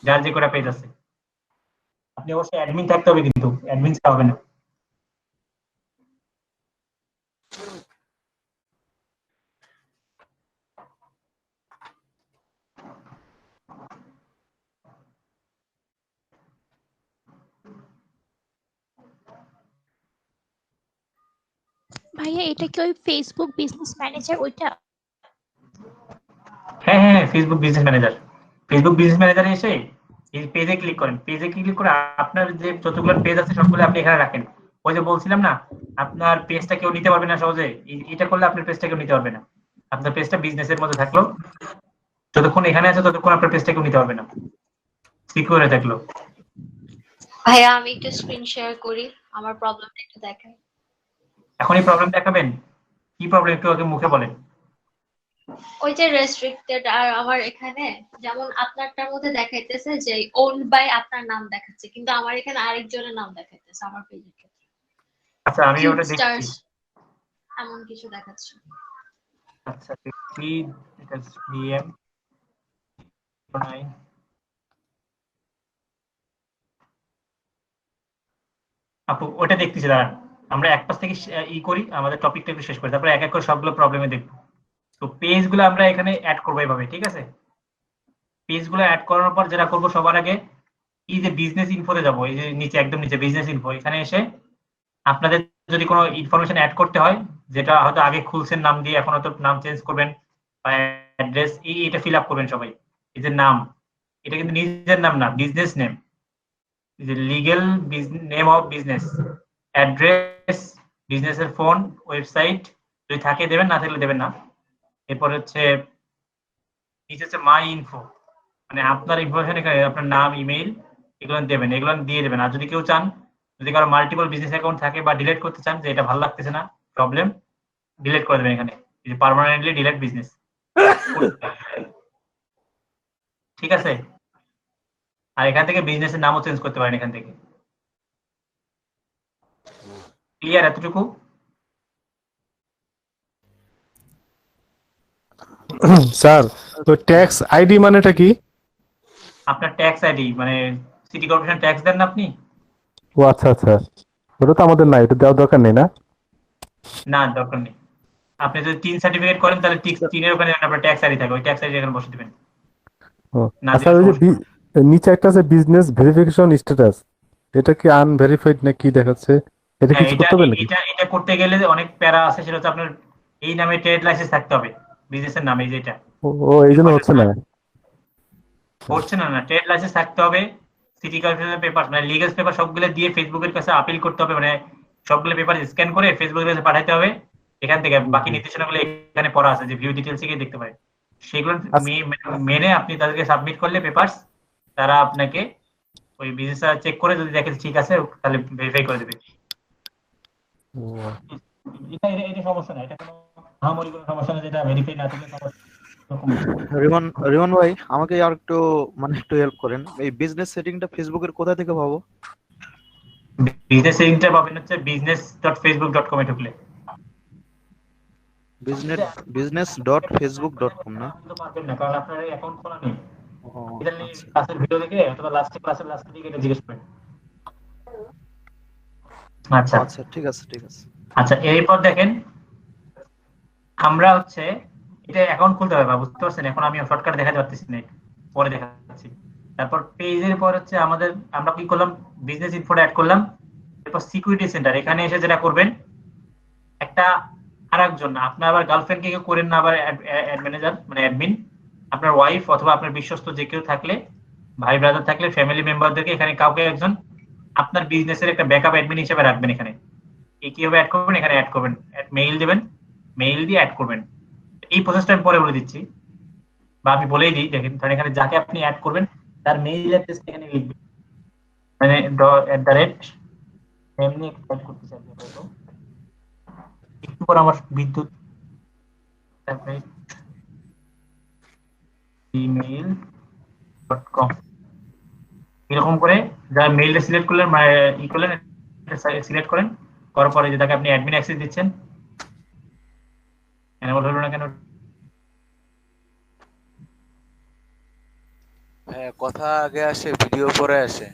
যার যে কটা পেজ আছে। আপনি অবশ্যই অ্যাডমিন থাকতে হবে, কিন্তু অ্যাডমিন ছাড়া হবে না। ভাইয়া এটা কি ওই ফেসবুক বিজনেস ম্যানেজার ওইটা? হ্যাঁ হ্যাঁ, Facebook business manager. Facebook business ম্যানেজারে এসে এই পেজে ক্লিক করেন। পেজে ক্লিক করে আপনার যে যতগুলো পেজ আছে সবগুলো আপনি এখানে রাখেন। ওই যে বলছিলাম না, আপনার পেজটা কেউ নিতে পারবে না সহজে। এটা করলে আপনার পেজটা কেউ নিতে পারবে না। আপনার পেজটা বিজনেসের মধ্যে থাকলো, যতক্ষণ এখানে আছে ততক্ষণ আপনার পেজটা কেউ নিতে পারবে না, সিকিউর হয়ে থাকলো। ভাইয়া আমি একটু স্ক্রিন শেয়ার করি, আমার প্রবলেমটা একটু দেখাই। এখনই প্রবলেম দেখাবেন? কি প্রবলেম একটু আগে মুখে বলেন। ওই যে রেস্ট্রিক্টেড, আর আমার এখানে যেমন আপনারটার মধ্যে দেখাইতেছে যে ওন্ড বাই আপনার নাম দেখাচ্ছে, কিন্তু আমার এখানে আরেকজনের নাম দেখাইতেছে আমার পেজের ক্ষেত্রে। আচ্ছা, আমি কিউট ওটা দেখছি। স্টার্স এমন কিছু দেখাচ্ছে। আচ্ছা দেখছি, এটা ডিএম 9। আপু ওটা দেখতেছি, দাঁড়ান। আমরা এক পাশ থেকে করি, আমাদের টপিকটা একটু শেষ করি, তারপরে এক এক করে সবগুলো প্রবলেমে দেখবো। তো পেজগুলো আমরা এখানে অ্যাড করবো এইভাবে, ঠিক আছে? পেজগুলো অ্যাড করার পর যেটা করবো, সবার আগে এই যে বিজনেস ইনফোতে যাবো, এই যে নিচে একদম নিচে বিজনেস ইনফো, এখানে এসে আপনাদের যদি কোনো ইনফরমেশন অ্যাড করতে হয়, যেটা হয়তো আগে খুলছেন নাম দিয়ে, এখন হয়তো নাম চেঞ্জ করবেন বা অ্যাড্রেস, এটা ফিল আপ করবেন সবাই। এই যে নাম, এটা কিন্তু নিজের নাম না, বিজনেস নেম। যে legal name of business, address, বিজনেসের ফোন, ওয়েবসাইট যদি থাকে দেবেন, না থাকলে দেবেন না। এরপর হচ্ছে নিচে হচ্ছে মাই ইনফো, মানে আপনার ইনফরমেশন, এখানে আপনার নাম, ইমেইল, এগুলো দেবেন, এগুলো দিয়ে দেবেন। আর যদি কেউ চান, যদি কারো মাল্টিপল বিজনেস অ্যাকাউন্ট থাকে বা ডিলিট করতে চান, যে এটা ভালো লাগতেছে না, প্রবলেম, ডিলিট করে দেবেন এখানে, পার্মানেন্টলি ডিলিট বিজনেস, ঠিক আছে? আর এখান থেকে বিজনেসের নামও চেঞ্জ করতে পারেন এখান থেকে। ক্লিয়ার এতটুকু? স্যার, তো ট্যাক্স আইডি মানেটা কি? আপনার ট্যাক্স আইডি মানে সিটি কর্পোরেশন ট্যাক্স দেন না আপনি? ও আচ্ছা আচ্ছা, ওটা তো আমাদের নাই, এটা দেওয়ার দরকার নেই না? না, দরকার নেই। আপনি যদি 3 সার্টিফিকেট করেন, তাহলে ঠিক 3 এর ওখানে আপনার ট্যাক্স আইডি থাকবে, ওই ট্যাক্স আইডি এখানে বসে দিবেন। ও না আচ্ছা, দিলে ওই যে সমস্যা। নিচে একটা আছে বিজনেস ভেরিফিকেশন স্ট্যাটাস, এটা কি আনভেরিফাইড না কি দেখাচ্ছে? এটা হ্যাঁ, কিছু এটা করতে হবে নাকি? এটা এটা করতে গেলে অনেক প্যারা আছে, সেটা হচ্ছে আপনার এই নামে ট্রেড লাইসেন্স থাকতে হবে, বিজনেসের নামে, যেটা ও ও, এই জন্য হচ্ছে না। হচ্ছে না। না, ট্রেড লাইসেন্স থাকতে হবে, সিটি কর্পোরেশনের পেপার মানে লিগ্যাল পেপার সবগুলো দিয়ে ফেসবুকের কাছে আপিল করতে হবে, মানে সবগুলো পেপার স্ক্যান করে ফেসবুকের কাছে পাঠাতে হবে। এখান থেকে বাকি নির্দেশনাগুলো এখানে পড়া আছে, যে ভিউ ডিটেইলস থেকে দেখতে পারেন। সেগুলো আচ্ছা, মেনে আপনি তাদেরকে সাবমিট করলে পেপারস, তারা আপনাকে ওই বিজনেসটা চেক করে যদি দেখে ঠিক আছে, তাহলে ভেরিফাই করে দেবে। ও, এটা সমস্যা না, এটা কোনো মহামারী কোনো সমস্যা না, যেটা ভেরিফাই না থাকলে সমস্যা এরকম না। রিমন রিমন ভাই, আমাকে আর একটু একটু হেল্প করেন। এই বিজনেস সেটিংটা ফেসবুকের কোথা থেকে পাবো? বিজনেস সেটিংটা পাবেন হচ্ছে business.facebook.com এ ঢুকলে। বিজনেস business.facebook.com না? আপনি তো পারবেন না, কারণ আপনার অ্যাকাউন্ট খোলা নেই। ও এটা নিয়ে আচ্ছা ক্লাসের ভিডিও দেখে অথবা ক্লাসের লাস্টের দিকে এটা জিজ্ঞেস করেন। আচ্ছা আচ্ছা, ঠিক আছে ঠিক আছে। আচ্ছা, এরপর দেখেন, আমরা হচ্ছে এটা অ্যাকাউন্ট খুলতে হবে, বুঝতে পারছেন? এখন আমি শর্টকাট দেখাতে পারতেছি না, পরে দেখাচ্ছি। তারপর পেজের পর হচ্ছে আমাদের, আমরা কি করলাম, বিজনেস ইনফোটা অ্যাড করলাম। এরপর সিকিউরিটি সেন্টার, এখানে এসে যেটা করবেন, একটা আরেকজন, আপনার আবার গার্লফ্রেন্ড কে কেউ করেন না, আবার অ্যাড ম্যানেজার মানে অ্যাডমিন, আপনার ওয়াইফ অথবা আপনার বিশ্বস্ত যে কেউ থাকলে, ভাই ব্রাদার থাকলে, ফ্যামিলি মেম্বারদেরকে এখানে কাউকে একজন আপনার বিজনেসের একটা ব্যাকআপ অ্যাডমিন হিসেবে রাখবেন। এখানে কিভাবে অ্যাড করবেন, এখানে অ্যাড করবেন, মেইল দিবেন, মেইল দিয়ে অ্যাড করবেন। এই প্রসেসটা আমি পরে বলে দিচ্ছি, বা আমি বলেই দিই। দেখেন, কারণ এখানে যাকে আপনি অ্যাড করবেন তার মেইল অ্যাড্রেস এখানে লিখবেন, মানে @ এমনি টাইপ করতে চাইবে হয়তো একটু পর আমার বিদ্যুৎ, gmail.com, এরকম করে যার মেইলটা সিলেক্ট করলেন, মানে করলেন, সিলেক্ট করেন, করার পরে যে তাকে আপনি অ্যাডমিন অ্যাক্সেস দিচ্ছেন, এনেবল হলো না কেন? হ্যাঁ, কথা আগে আসে, ভিডিও পরে আসে।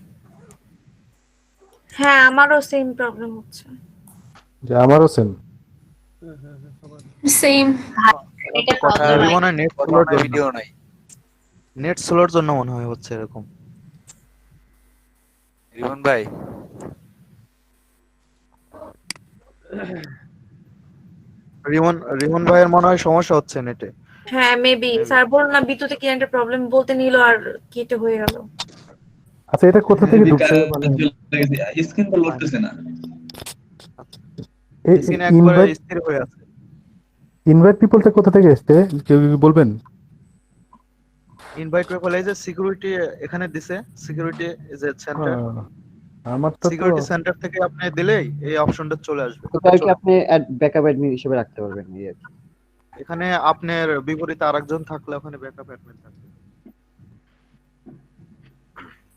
হ্যাঁ, আমারও সেম প্রবলেম হচ্ছে। যে আমারও সেম। সেম। এটা কথা প্রবলেম মেবি হয়। মনে হয় নেট কথা স্লোর নাই, জন্য, ভিডিও নাই। নেট স্লোর জন্য মনে হয় হচ্ছে এরকম। রিমন ভাই, রিমন রিমন ভাইয়ের মনে হয় সমস্যা হচ্ছে নেটে। হ্যাঁ, মেবি Maybe। স্যার বলল না বিদ্যুতে কি একটা প্রবলেম বলতে নিল আর কেটে হয়ে গেল। আচ্ছা, এটা কোথা থেকে ঢুকছে মানে স্ক্রিন তো লড়তেছে না। স্ক্রিন একবারে ইনভাইট স্থির হয়ে আছে। ইনভাইট পিপলটা কোথা থেকে এসছে, কেউ কি বলবেন? ইনভাইট পেপাল এই যে সিকিউরিটি এখানে দিছে, সিকিউরিটি যে সেন্টার, আমার তো সিকিউরিটি সেন্টার থেকে আপনি দিলেই এই অপশনটা চলে আসবে। ওটা আর কি আপনি ব্যাকআপ অ্যাডমিন হিসেবে রাখতে পারবেন এই আর কি। এখানে আপনার বিপরীতে আরেকজন থাকলে ওখানে ব্যাকআপ অ্যাডমিন থাকবে।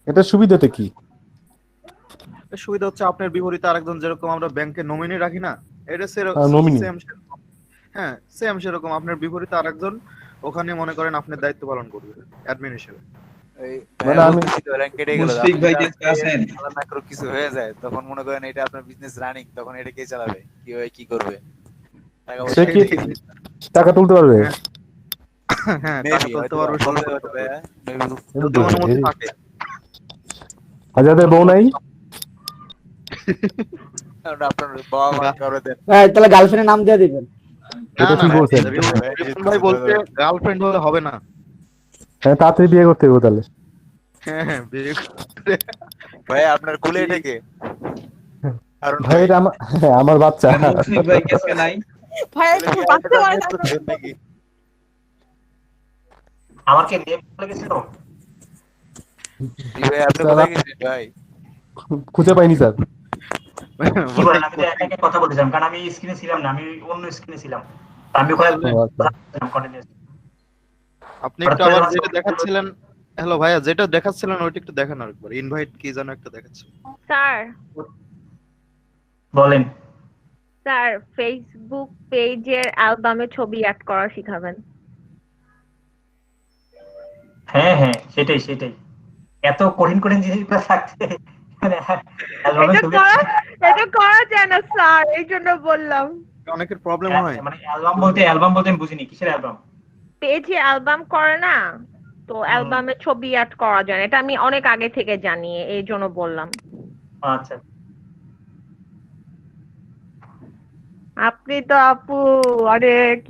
এটা সুবিধাটা কি? এর সুবিধা হচ্ছে আপনার বিপরীতে আরেকজন, যেরকম আমরা ব্যাংকে নমিনি রাখি না, এটা nominee। সেম। হ্যাঁ, সেম সেরকম আপনার বিপরীতে আরেকজন ওখানে মনে করেন আপনার দায়িত্ব পালন করবে অ্যাডমিন হিসেবে। এই মানে ভাইয়া আমি বলতেছি তো র্যাঙ্ক কেটে গেল, মুশফিক আপনি ভাই যদি কি আছেন? আলাদা করে কিছু হয়ে যায়, তখন মনে করেন এটা আপনার বিজনেস রানিং, তখন এটা কে চালাবে, কিভাবে কি করবে? টাকা সে পয়সা কি টাকা তুলতে পারবে? হ্যাঁ, টাকা মেবি তুলতে হয়তো পারবে, সব বলতে করতে পারবে পারবে। ভাইয়া, মেবি। যদি অনুমতি থাকে। আর যাদের বউ নাই, আপনার বাবা মা করে দেন। তাহলে গার্লফ্রেন্ডের নাম দিয়ে দিবেন। না এটা না ঠিক না, বলছেন। রিপন ভাই বলতে গার্লফ্রেন্ড হলে হবে না। হ্যাঁ, তাড়াতাড়ি বিয়ে করতে হবে তাহলে। হ্যাঁ হ্যাঁ, বিয়ে করে ভাইয়া আপনার কুলে এটা কে? কারণ ভাই এটা আমার বাচ্চা। মুশফিক ভাই কি আজকে নাই? ভাই একটু বাঁচতে পারে না। নাকি? আমার কি নেম বলে গেছিল? জি ভাই, আপনি কোথায় গেছেন ভাই? খুঁজে পাইনি স্যার। কি বলেন, আমি তো একা একা কথা বলতেছিলাম, কারণ আমি স্ক্রিনে ছিলাম না, আমি অন্য স্ক্রিনে ছিলাম। আমি ওখানে কন্টিনিউয়াস। আপনি একটু আবার যেটা দেখাচ্ছিলেন, হ্যালো ভাইয়া, যেটা দেখাচ্ছিলেন ওইটা একটু দেখান আরেকবার। ইনভাইট কি যেন একটা দেখাচ্ছিল। স্যার বলেন। স্যার ফেসবুক পেজের অ্যালবামে ছবি অ্যাড করা শিখাবেন। হ্যাঁ হ্যাঁ, সেটাই সেটাই। এত কঠিন কঠিন জিনিসগুলো থাকছে মানে অ্যালবামে ছবি এটা করা যায় না স্যার, এই জন্য বললাম। অনেকের প্রবলেম হয়। মানে অ্যালবাম বলতে আমি বুঝিনি কিসের অ্যালবাম। পেজে অ্যালবাম করে না তো, অ্যালবামে ছবি অ্যাড করা যায় না। এটা আমি অনেক আগে থেকে জানি, এই জন্য বললাম। আচ্ছা, আপনি তো আপু অনেক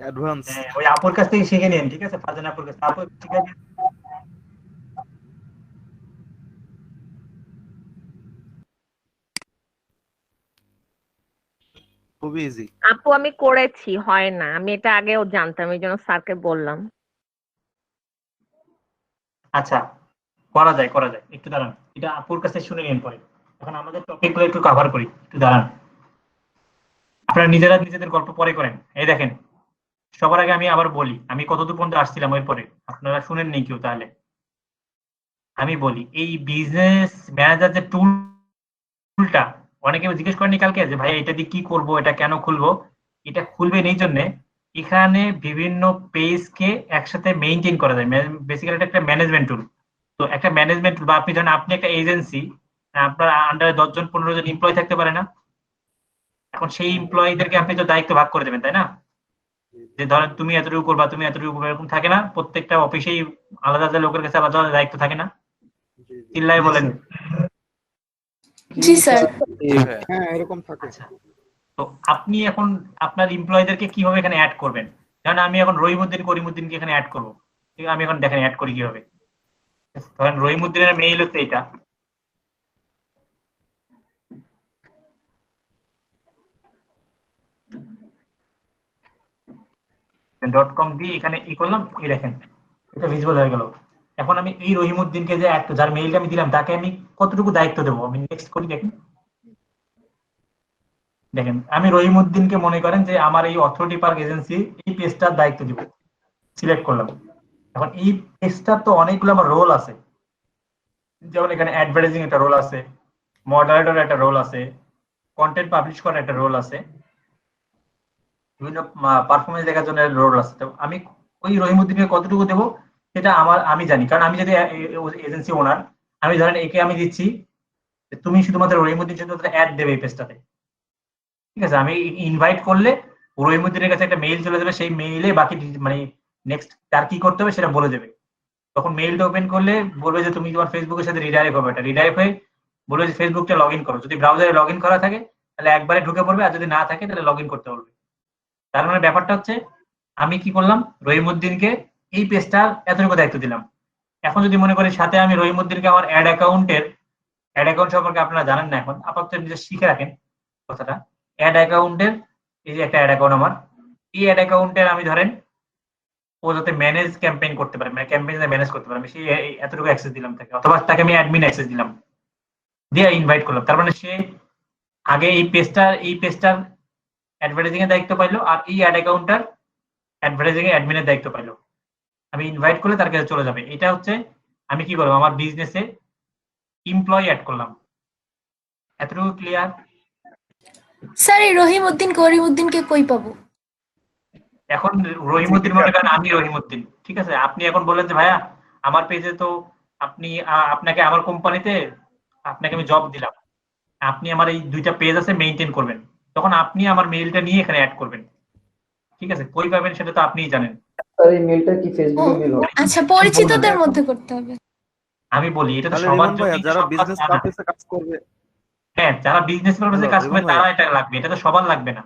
অ্যাডভান্স। হ্যাঁ, ওই আপুর কাছ থেকে শিখে নিন, ঠিক আছে? ফারজানা আপুর কাছ থেকে। আপু ঠিক আছে। খুবই ইজি। আপু আমি করেছি, হয় না। আমি এটা আগেও জানতাম, এই জন্য স্যারকে বললাম। আচ্ছা, করা যায় একটু দাঁড়ান, এটা আপুর কাছে শুনে নিন পরে। এখন আমাদের টপিক গুলো একটু কভার করি, একটু দাঁড়ান। আপনারা নিজেরা নিজেদের গল্প পরে করেন। এই দেখেন, সবার আগে আমি আবার বলি আমি কতদূর পর্যন্ত আসছিলাম, ওই পরে আপনারা শুনেননি কেউ, তাহলে আমি বলি। এই বিজনেস ম্যানেজার যে টুলটা, অনেকে জিজ্ঞেস করেনি কালকে যে ভাই এটা দিয়ে কি করব, এটা কেন খুলবো? এটা খুলবেন এই জন্য, এখানে বিভিন্ন পেজকে একসাথে মেইনটেইন করা যায়। বেসিক্যালি এটা একটা ম্যানেজমেন্ট টুল। তো একটা ম্যানেজমেন্ট টুল, বা আপনি জানেন আপনি একটা এজেন্সি, আপনার আন্ডারে 10 জন 15 জন এমপ্লয়ি থাকতে পারে না? এখন সেই এমপ্লয়ীদেরকে আপনি তো দায়িত্ব ভাগ করে দেবেন, তাই না? যে ধরেন তুমি এতটুকু করবা, তুমি এতটুকু করবা, এরকম থাকে না? প্রত্যেকটা অফিসেই আলাদা আলাদা লোকের কাছে আলাদা আলাদা দায়িত্ব থাকে না? চিল্লায় বলেন। জি স্যার। হ্যাঁ, এরকম থাকে। তো আপনি এখন আপনার এমপ্লয়ীদেরকে কিভাবে এখানে অ্যাড করবেন? যেমন আমি এখন করিমউদ্দিনকে এখানে অ্যাড করবো, ঠিক আছে? আমি এখন দেখেন অ্যাড করি কিভাবে। ধরেন রহিমউদ্দিনের মেইল হচ্ছে এটা, .com দিয়ে এখানে ই করলাম, এই দেখেন এটা ভিজিবল হয়ে গেল। এখন আমি এই রহিমউদ্দিনকে যে যার মেইলটা আমি দিলাম, তাকে আমি কতটুকু দায়িত্ব দেবো? আমি নেক্সট করি, দেখেন আমি রহিমউদ্দিনকে মনে করেন যে আমার এই অথরিটি পার্ক এজেন্সি এই পেজটার দায়িত্ব দিব, সিলেক্ট করলাম। এখন এই পেজটার তো অনেকগুলো আমার রোল আছে, যেমন এখানে অ্যাডভার্টাইজিং একটা রোল আছে, মডারেটর একটা রোল আছে, কন্টেন্ট পাবলিশ করার একটা রোল আছে, বিভিন্ন পারফরমেন্স দেখার জন্য রোল আছে। তো আমি ওই রহিমউদ্দিনকে কতটুকু দেবো? সেটা আমি জানি, কারণ আমি যদি এজেন্সি ওনার, আমি ধরেন একে আমি দিচ্ছি যে তুমি শুধুমাত্র রহিমউদ্দিন শুধুমাত্র অ্যাড দেবে এই পেজটাতে, ঠিক আছে? আমি ইনভাইট করলে রহিমউদ্দিনের কাছে একটা মেইল চলে যাবে, সেই মেইলে বাকি মানে নেক্সট তার কি করতে হবে সেটা বলে দেবে। তখন মেইলটা ওপেন করলে বলবে যে তুমি তোমার ফেসবুকের সাথে রিডাইরেক্ট হবে, এটা রিডাইরেক্ট হয়ে বলবে যে ফেসবুকটা লগ ইন করো। যদি ব্রাউজারে লগ ইন করা থাকে তাহলে একবারে ঢুকে পড়বে, আর যদি না থাকে তাহলে লগ ইন করতে বলবে। তার মানে ব্যাপারটা হচ্ছে আমি কি করলাম, রহিমউদ্দিনকে এই পেজটার এতটুকু দায়িত্ব দিলাম। এখন যদি মনে করি সাথে আমি রহিমউদ্দিনকে আমার অ্যাড অ্যাকাউন্ট সম্পর্কে আপনারা জানেন না, এখন আপাতত নিজে শিখে রাখেন কথাটা। অ্যাড অ্যাকাউন্টের এই যে একটা অ্যাড অ্যাকাউন্ট আমার, এই অ্যাড অ্যাকাউন্টের আমি ধরেন ও যাতে ম্যানেজ ক্যাম্পেইন করতে পারে, মানে ক্যাম্পেইন ম্যানেজ করতে পারে, আমি সেই এতটুকু অ্যাক্সেস দিলাম তাকে, অথবা তাকে আমি অ্যাডমিন অ্যাক্সেস দিলাম, দিয়ে ইনভাইট করলাম। তার মানে সে আগে এই পেজটার অ্যাডভার্টাইজিং এর দায়িত্ব পাইলো, আর এই অ্যাড অ্যাকাউন্টটার অ্যাডভার্টাইজিং এর অ্যাডমিনের দায়িত্ব পাইলো। আমি ইনভাইট করলে তার কাছে চলে যাবে। এটা হচ্ছে আমি কি করবো, আমার বিজনেসে এমপ্লয়ি অ্যাড করলাম। এতটুকু ক্লিয়ার? স্যার এই রহিমউদ্দিন করিমউদ্দিনকে কই পাবো? এখন রহিমউদ্দিন মনে করেন আমি রহিমউদ্দিন, ঠিক আছে? আপনি এখন বললেন যে ভাইয়া আমার পেজে তো আপনি আপনাকে আমার কোম্পানিতে আপনাকে আমি জব দিলাম, আপনি আমার এই দুইটা পেজ আছে মেইনটেইন করবেন, তখন আপনি আমার মেইলটা নিয়ে এখানে অ্যাড করবেন, ঠিক আছে? কই পাবেন সেটা তো আপনিই জানেন। স্যার এই মেলটা কি ফেসবুকে মেল হবে? আচ্ছা, পরিচিতদের মধ্যে করতে হবে। আমি বলি এটা তো তাহলে সবার রিমন ভাইয়া জন্য, যারা বিজনেস পারপাসে কাজ করবে, হ্যাঁ যারা বিজনেস পারপাসে হ্যালো কাজ রিমন করবে ভাইয়া, তারা এটা লাগবে, এটা তো সবার লাগবে না।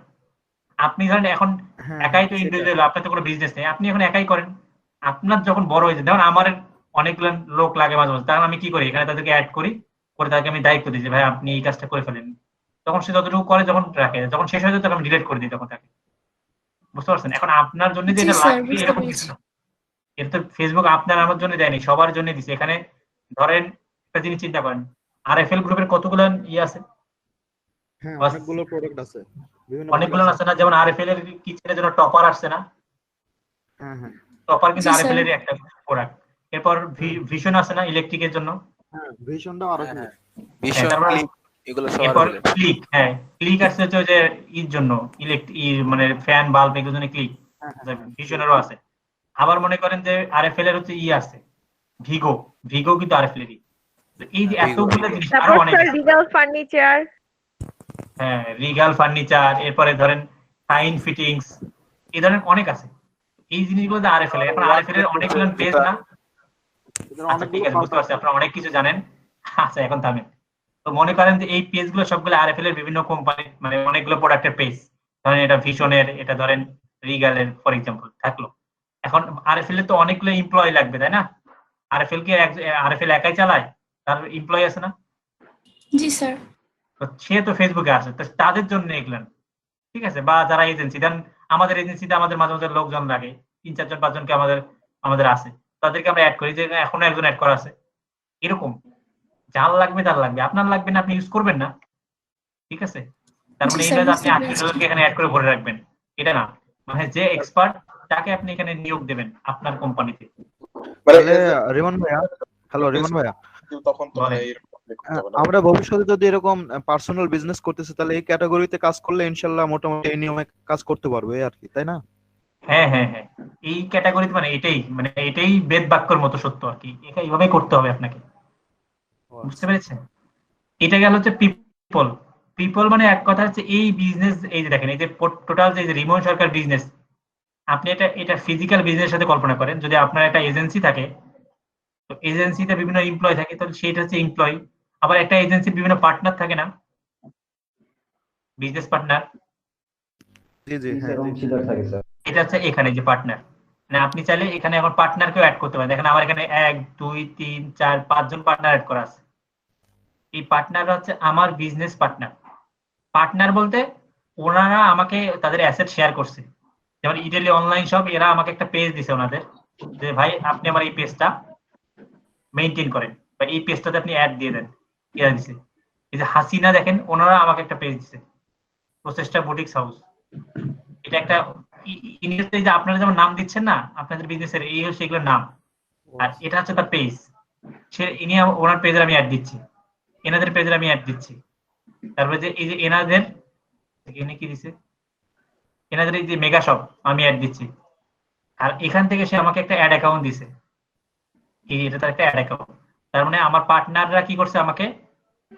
আপনি ধরেন এখন হ্যাঁ একাই তো সেটা ইন্ডিভিজুয়াল, আপনার তো কোনো বিজনেস নেই, আপনি এখন একাই করেন। আপনার যখন বড় হয়ে যায়, যেমন আমার অনেকগুলো লোক লাগে মাঝে মাঝে, তখন আমি কি করি, এখানে তাদেরকে অ্যাড করি, করে তাদেরকে আমি দায়িত্ব দিই যে ভাই আপনি এই কাজটা করে ফেলেন। তখন সে যতটুকু করে, যখন রাখে, যখন শেষ হয়ে যায় তখন আমি ডিলিট করে দিই তখন তাকে। বুঝতে পারছেন? এখন আপনার জন্য যে জি এটা স্যার, লাগবে বুঝতে এরকম কিছু পেরেছি। না। এটা তো ফেসবুক আপনার আমার জন্য দেয়নি, সবার জন্য দিছে। এখানে ধরেন একটা জিনিস চিন্তা করেন, RFL গ্রুপের কতগুলো আছে, হ্যাঁ বাস অনেকগুলো প্রোডাক্ট আছে, বিভিন্ন অনেকগুলো ব্র্যান্ড আছে না? যেমন RFL এর কিচেনের জন্য টপার আসছে না? হ্যাঁ হ্যাঁ টপার কিন্তু জি RFL স্যার। এর একটা প্রোডাক্ট। এরপর ভিশন আছে না ইলেকট্রিকের জন্য? হ্যাঁ ভিশনটাও আরো হ্যাঁ কি হ্যাঁ হ্যাঁ, ভীষণ তারপর ক্লিক এগুলো সবার এরপর available। ক্লিক, হ্যাঁ ক্লিক আসছে হচ্ছে ওই যে ইর জন্য, মানে ফ্যান বাল্ব এগুলোর জন্য ক্লিক, হ্যাঁ হ্যাঁ ভিশনেরও আছে। আবার মনে করেন যে RFL এর হচ্ছে আছে ভিগো কিন্তু RFL এরই। তো এই যে ভিগো এতগুলো জিনিস, আরো তারপর অনেক স্যার আছে। রিগাল ফার্নিচার, হ্যাঁ রিগাল ফার্নিচার, এরপরে ধরেন ফাইন ফিটিংস, এই ধরনের অনেক আছে। এই জিনিসগুলো যে RFL এর, এখন RFL এর অনেকগুলো পেজ না। এদের আচ্ছা ঠিক অনেকগুলো আছে, বুঝতে পারছি আপনারা অনেক কিছু জানেন। আচ্ছা এখন থামেন। তো মনে করেন যে এই পেজগুলো সবগুলো RFL এর বিভিন্ন কোম্পানি, মানে অনেকগুলো প্রোডাক্টের পেজ। ধরেন এটা ভিশনের, এটা ধরেন রিগালের ফর এক্সাম্পল থাকলো। এখন RFL এর তো অনেকগুলো এমপ্লয়ি লাগবে, তাই না? RFL একাই চালায়, তার এমপ্লয়ি আছে না? জি স্যার। তো সে তো ফেসবুকে আছে, তো তাদের জন্য এগুলো, ঠিক আছে? বা যারা এজেন্সি, দেন আমাদের এজেন্সিতে আমাদের মাঝে মাঝে লোকজন লাগে, 3-4 জন 5 জনকে আমাদের আছে, তাদেরকে আমরা অ্যাড করি, যে এখনো একজন অ্যাড করা আছে। এরকম যার লাগবে তার লাগবে, আপনার লাগবে না আপনি ইউজ করবেন না, ঠিক আছে? তার জি মানে এই স্যার, নয় যে আপনি বুঝতে 80 পেরেছি। জনকে এখানে অ্যাড করে ভরে রাখবেন, এটা না। মানে যে এক্সপার্ট তাকে আপনি এখানে নিয়োগ দেবেন আপনার কোম্পানিতে। তাহলে রিমন ভাইয়া, হ্যালো রিমন ভাইয়া, বলেন। আমরা ভবিষ্যতে যদি এরকম পার্সোনাল বিজনেস করতেছি তাহলে এই ক্যাটাগরিতে কাজ করলে ইনশাল্লাহ মোটামুটি এই নিয়মে কাজ করতে পারবো এই আর কি, তাই না? হ্যাঁ হ্যাঁ হ্যাঁ, এই ক্যাটাগরিতে মানে এটাই বেদ বাক্যর মতো সত্য আর কি, এটা এইভাবেই করতে হবে আপনাকে। বুঝতে পেরেছেন? এটা গেল হচ্ছে পিপল মানে এক কথা হচ্ছে এই বিজনেস, এই যে দেখেন এই যে টোটাল যে রিমন সরকার বিজনেস, আপনি এটা ফিজিক্যাল বিজনেসের সাথে কল্পনা করেন। যদি আপনার একটা এজেন্সি থাকে, তো এজেন্সিতে বিভিন্ন এমপ্লয় থাকে, তাহলে সেটা হচ্ছে এমপ্লয়। আবার একটা এজেন্সির বিভিন্ন পার্টনার থাকে না, বিজনেস পার্টনার, জি জি হ্যাঁ স্যার অংশীদার থাকে স্যার। এটা হচ্ছে এখানে যে পার্টনার, মানে আপনি চাইলে এখানে এখন পার্টনারকেও অ্যাড করতে পারেন। দেখেন আমার এখানে 1 2 3 4 5 জন পার্টনার অ্যাড করা আছে। এই পার্টনাররা হচ্ছে আমার বিজনেস পার্টনার বলতে ওনারা আমাকে তাদের অ্যাসেট শেয়ার করছে। যেমন ইটালি অনলাইন শপ, এরা আমাকে একটা পেজ দিছে ওনাদের, যে ভাই আপনি আমার এই পেজটা মেইনটেইন করেন, বা এই পেজটাতে আপনি অ্যাড দিয়ে দেন, এরা দিছে। এই যে হাসিনা দেখেন, ওনারা আমাকে একটা পেজ দিছে, প্রচেষ্টা বুটিক্স হাউস। এটা একটা ইংরেজিতে যে আপনারা যেমন নাম দিচ্ছেন না আপনাদের বিজনেসের, এই হচ্ছে এগুলোর নাম, আর এটা হচ্ছে তার পেজ। ওনার পেজের আমি অ্যাড দিচ্ছি, এনাদের পেজের আমি অ্যাড দিচ্ছি। তারপরে যে এই যে এনাদের এখানে কি দিছে, এনাদের এই যে মেগা শপ আমি অ্যাড দিচ্ছি। আর এখান থেকে সে আমাকে একটা অ্যাড অ্যাকাউন্ট দিছে, এটা তার একটা অ্যাড অ্যাকাউন্ট। তার মানে আমার পার্টনাররা কি করছে, আমাকে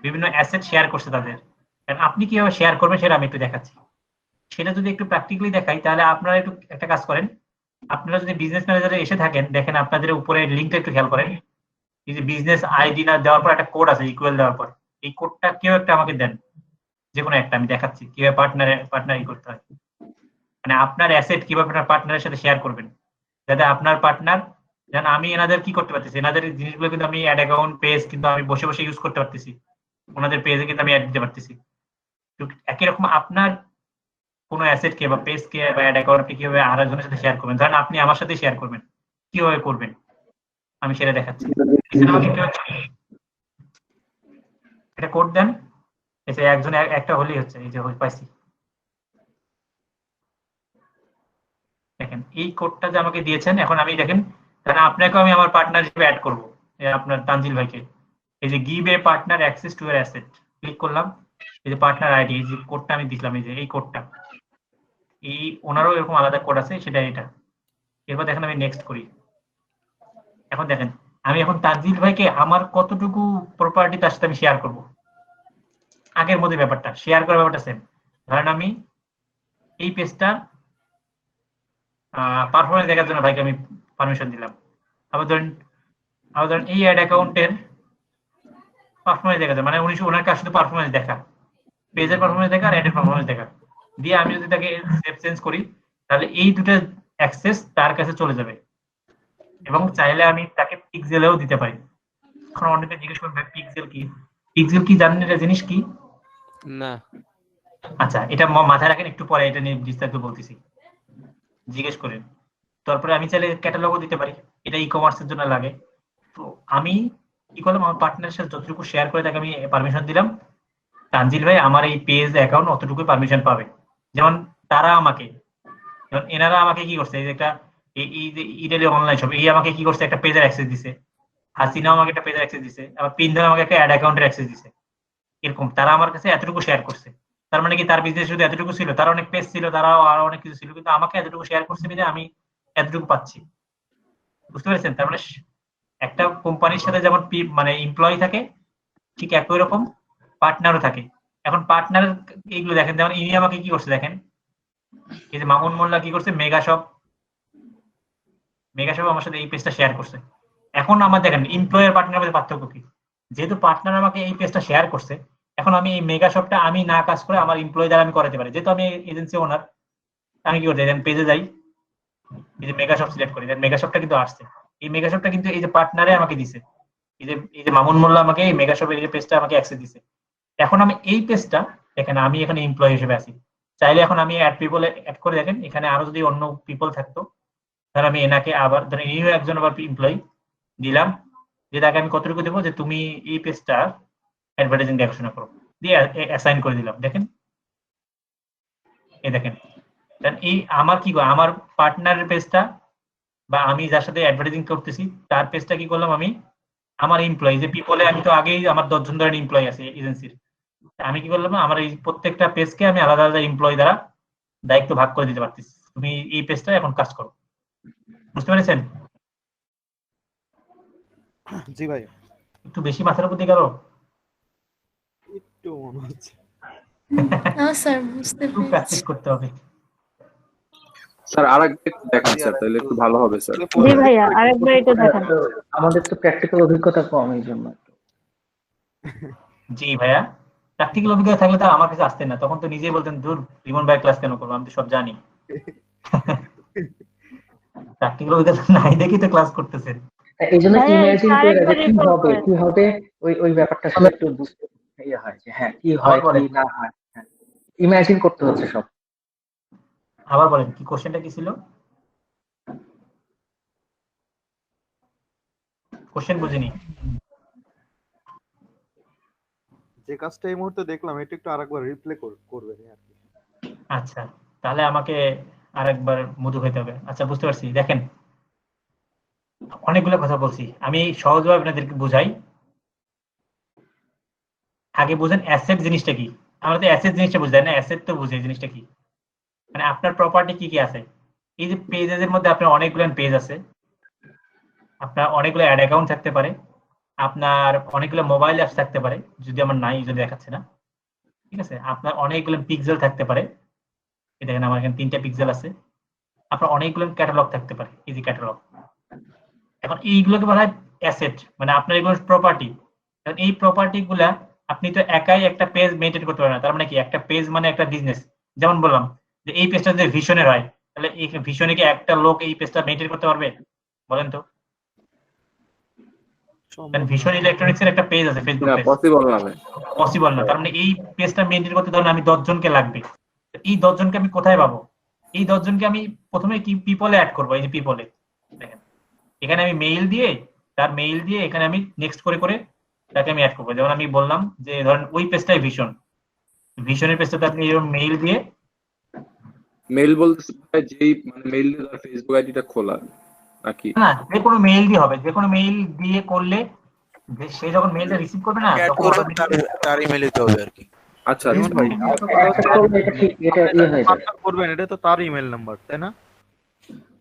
বিভিন্ন অ্যাসেট শেয়ার করছে তাদের। কারণ আপনি কিভাবে শেয়ার করবেন সেটা আমি একটু দেখাচ্ছি। সেটা যদি একটু প্র্যাকটিক্যালি দেখাই, তাহলে আপনারা একটু একটা কাজ করেন। আপনারা যদি বিজনেস ম্যানেজারে এসে থাকেন, দেখেন আপনাদের উপরে লিঙ্কটা একটু খেয়াল করেন। এই যে বিজনেস আইডি না দেওয়ার পর একটা কোড আছে, ইকুয়াল দেওয়ার পর, এই কোডটা কেউ একটা আমাকে দেন, যে কোনো একটা, আমি দেখাচ্ছি কিভাবে পার্টনার করতে হয়। মানে আপনার অ্যাসেট কিভাবে আপনার পার্টনারের সাথে শেয়ার করবেন, যাতে আপনার পার্টনার, যেন আমি এনাদের কি করতে পারতেছি, এনাদের জিনিসগুলো কিন্তু আমি অ্যাড অ্যাকাউন্ট পেজ কিন্তু আমি বসে বসে ইউজ করতে পারতেছি, ওনাদের পেজে কিন্তু আমি অ্যাড দিতে পারতেছি। তো একই রকম আপনার কোনো অ্যাসেট কে বা পেজ কে বা অ্যাড অ্যাকাউন্ট আপনি কিভাবে আরেকজনের সাথে শেয়ার করবেন, ধরেন আপনি আমার সাথে শেয়ার করবেন, কিভাবে করবেন আমি সেটা দেখাচ্ছি। এখানে আমাকে একটা কোড দেন, এসে একজন একটা হলেই হচ্ছে, এই যে পাইছি। দেখেন এই কোডটা যে আমাকে দিয়েছেন, এখন আমি দেখেন, তাহলে আপনাকেও আমি আমার পার্টনার হিসেবে অ্যাড করবো, আপনার তানজিল ভাইকে। এই যে give a partner access to year asset, click করলাম, এই যে পার্টনার আইডি, এই যে কোডটা আমি দিলাম, এই যে এই কোডটা, এই ওনারও এরকম আলাদা কোড আছে, সেটা এটা। এরপর দেখেন আমি নেক্সট করি। এখন দেখেন আমি এখন তানজিল ভাইকে আমার কতটুকু প্রপার্টি তার সাথে আমি শেয়ার করব, আগের মধ্যে ব্যাপারটা শেয়ার করার ব্যাপারটা সেম। ধরেন আমি এই পেজটা পারফরমেন্স দেখার জন্য ভাইকে আমি পারমিশন দিলাম। আবার ধরেন এই অ্যাড অ্যাকাউন্টের পারফরমেন্স দেখা যায়, মানে ওনার কাছে শুধু পারফরমেন্স দেখা, পেজের পারফরমেন্স দেখা আর অ্যাডের পারফরমেন্স দেখা দিয়ে আমি যদি তাকে সেভ চেঞ্জ করি, তাহলে এই দুটো অ্যাক্সেস তার কাছে চলে যাবে, এবং চাইলে আমি তাকে পিক্সেলেও দিতে পারি। এখন অনেকে জিজ্ঞেস করবে পিক্সেল কি, পিক্সেল কি জানেন এটা জিনিস কি? না। আচ্ছা, এটা মাথায় রাখেন, একটু পরে এটা নিয়ে বিস্তারিত বলতেছি, জিজ্ঞেস করেন। তারপরে আমি চাইলে ক্যাটালগও দিতে পারি, এটা ই কমার্সের জন্য লাগে। তো আমি কি করলাম, আমার পার্টনারের সাথে যতটুকু শেয়ার করে তাকে আমি পারমিশন দিলাম, তানজিল ভাই আমার এই পেজ অ্যাকাউন্ট অতটুকু পারমিশন পাবে। যেমন তারা আমাকে, যেমন এনারা আমাকে কি করছে, এই যে একটা এই যে ইডেলি অনলাইন শপ, এই আমাকে কি করছে, একটা পেজের অ্যাক্সেস দিছে। হাসিনাও আমাকে একটা পেজের অ্যাক্সেস দিছে, আবার পিন্ধন আমাকে একটা অ্যাড অ্যাকাউন্টের অ্যাক্সেস দিছে। এরকম তারা আমার কাছে এতটুকু শেয়ার করছে। তার মানে কি তার বিজনেস শুধু এতটুকু ছিল? তার অনেক পেজ ছিল, তারাও আরো অনেক কিছু ছিল, কিন্তু আমাকে এতটুকু শেয়ার করছে বিধে আমি এতটুকু পাচ্ছি। বুঝতে পেরেছেন? তার মানে একটা কোম্পানির সাথে যেমন মানে এমপ্লয়ি থাকে, ঠিক একই রকম পার্টনারও থাকে। এখন পার্টনার এইগুলো দেখেন, যেমন ইনি আমাকে কি করছে দেখেন, এই যে মামুন মোল্লা কি করছে, মেগাশপ আমার সাথে এই পেজটা শেয়ার করছে। এখন আমার দেখেন এমপ্লয়ার পার্টনারের মধ্যে পার্থক্য কি? যেহেতু পার্টনার আমাকে এই পেজটা শেয়ার করছে, এখন আমি এই মেগাশপটা আমি না কাজ করে আমার এমপ্লয়ি দ্বারা আমি করাতে পারি। যেহেতু আমি এজেন্সি ওনার, আমি কি করতে দেন পেজে যাই, এই যে মেগাশপ সিলেক্ট করি, দেন মেগাশপটা কিন্তু আসছে। এই মেগাশপটা কিন্তু এই যে পার্টনারে আমাকে দিছে, এই যে মামুন মোল্লা আমাকে এই মেগাশপের এই পেজটা আমাকে অ্যাক্সেস দিছে। এখন আমি এই পেজটা দেখেন, আমি এখানে এমপ্লয়ি হিসেবে আছি, চাইলে এখন আমি অ্যাড পিপল অ্যাড করে দেখেন, এখানে আরো যদি অন্য পিপল থাকতো, তাহলে আমি এনাকে আবার ধরেন ইনিও একজন আবার এমপ্লয়ি দিলাম, যে তাকে আমি কতটুকু দেবো, যে তুমি এই পেজটা অ্যাডভার্টাইজিং দেখাশোনা করো, দিয়ে অ্যাসাইন করে দিলাম। দেখেন এই দেখেন, এই আমার কি আমার পার্টনারের পেজটা বা আমি যার সাথে অ্যাডভার্টাইজিং করতেছি তার পেজটা কি করলাম, আমি আমার এমপ্লয়ি যে পিপলে, আমি তো আগেই আমার 10 জন ধরেন এমপ্লয়ি আছে এজেন্সির, আমি কি করলাম, আমার এই প্রত্যেকটা পেজকে আমি আলাদা আলাদা এমপ্লয়ি দ্বারা দায়িত্ব ভাগ করে দিতে পারতেছি, তুমি এই পেজটা এখন কাজ করো। বুঝতে পেরেছেন? জি ভাই, একটু বেশি মাথার উপর দিয়ে গেল, একটু মনে হচ্ছে। না স্যার, বুঝতে একটু পেরেছি। প্র্যাকটিস করতে হবে। স্যার আরেকবার দেখান স্যার, তাহলে একটু ভালো হবে স্যার। জি ভাইয়া, আরেকবার এটা দেখান। আমাদের তো প্র্যাকটিক্যাল অভিজ্ঞতা কম, এই জন্য। জি ভাইয়া, প্র্যাকটিক্যাল অভিজ্ঞতা থাকলে তো আমার কাছে আসতেন না, তখন তো নিজেই বলতেন দূর রিমন ভাই ক্লাস কেন করবো, আমি তো সব জানি। প্র্যাকটিক্যাল অভিজ্ঞতা নাই দেখি তো ক্লাস করতেছেন। এই জন্য ভাইয়া, ইমাজিন করে আরেকবার যে রিপোর্ট কি হবে ওই ব্যাপারটা আসলে একটু বুঝতে হয় যে হ্যাঁ কি হয় আবার বলেন। কি না হয়, ইমাজিন করতে হচ্ছে সব। আবার বলেন, কি কোশ্চেনটা কি ছিল? কোশ্চেন বুঝিনি। যে কাজটা এই মুহূর্তে দেখলাম এটা একটু আরেকবার রিপ্লে করবেন আর কি। আচ্ছা, তাহলে আমাকে আরেকবার মধু খেতে হবে। আচ্ছা, বুঝতে পারছি। দেখেন, অনেকগুলো কথা বলছি, আমি সহজভাবে আপনাদেরকে বুঝাই। আগে বুঝেন অ্যাসেট জিনিসটা কি। আমরা তো অ্যাসেট জিনিসটা বুঝি না, অ্যাসেট তো বুঝি জিনিসটা কি, মানে আপনার প্রপার্টি কি কি আছে। এই যে পেজের মধ্যে আপনার অনেকগুলো পেজ আছে, আপনার অনেকগুলো অ্যাড অ্যাকাউন্ট থাকতে পারে, আপনার অনেকগুলো মোবাইল অ্যাপস থাকতে পারে, যদি আমার নাই যদি দেখাচ্ছে না, ঠিক আছে। আপনার অনেকগুলো পিক্সেল থাকতে পারে, এই দেখেন আমার এখানে 3টা পিক্সেল আছে। আপনার অনেকগুলো ক্যাটালগ থাকতে পারে, ইজি ক্যাটালগ। এখন এইগুলোকে বলা হয় অ্যাসেট, মানে আপনার এগুলো প্রপার্টি। কারণ এই প্রপার্টি গুলা আপনি তো একাই একটা পেজ মেনটেন করতে পারবেন না। তার মানে কি, একটা পেজ মানে একটা বিজনেস। যেমন বললাম যে এই পেজটা যদি ভিশনের হয়, তাহলে এই ভিশনে কি একটা লোক এই পেজটা মেনটেন করতে পারবে? বলেন তো। কারণ ভিশন ইলেকট্রনিক্স এর একটা পেজ আছে, ফেসবুক না, পেজ, পসিবল না ভাই। পসিবল না। তার মানে এই পেজটা মেনটেন করতে ধরুন আমি 10 জনকে লাগবে, এই 10 জনকে আমি কোথায় পাবো? এই 10 জনকে আমি প্রথমে কি পিপলে অ্যাড করবো, এই যে পিপলে দেখেন এখানে আমি মেইল দিয়ে, তার মেইল দিয়ে এখানে আমি নেক্সট করে করে তাকে আমি অ্যাড করবো। যেমন আমি বললাম যে ধরেন ওই পেজটাই ভিশন, ভিশনের পেজটাতে আপনি এরকম মেইল দিয়ে, মেইল বলতে ভাই যেই মানে মেইল দিয়ে তার ফেসবুক আইডিটা খোলা নাকি? না যে কোনো মেইল দিয়ে হবে, যে কোনো মেইল দিয়ে করলে যে সে যখন মেইলটা রিসিভ করবে না অ্যাড তখন করবেন তার ইমেল দিতে হবে আর কি। আচ্ছা রিমন ভাই একটা করলে এটা ঠিক, এটা হয়ে যাবে। করবেন, এটা তো তার ইমেল নাম্বার, তাই না?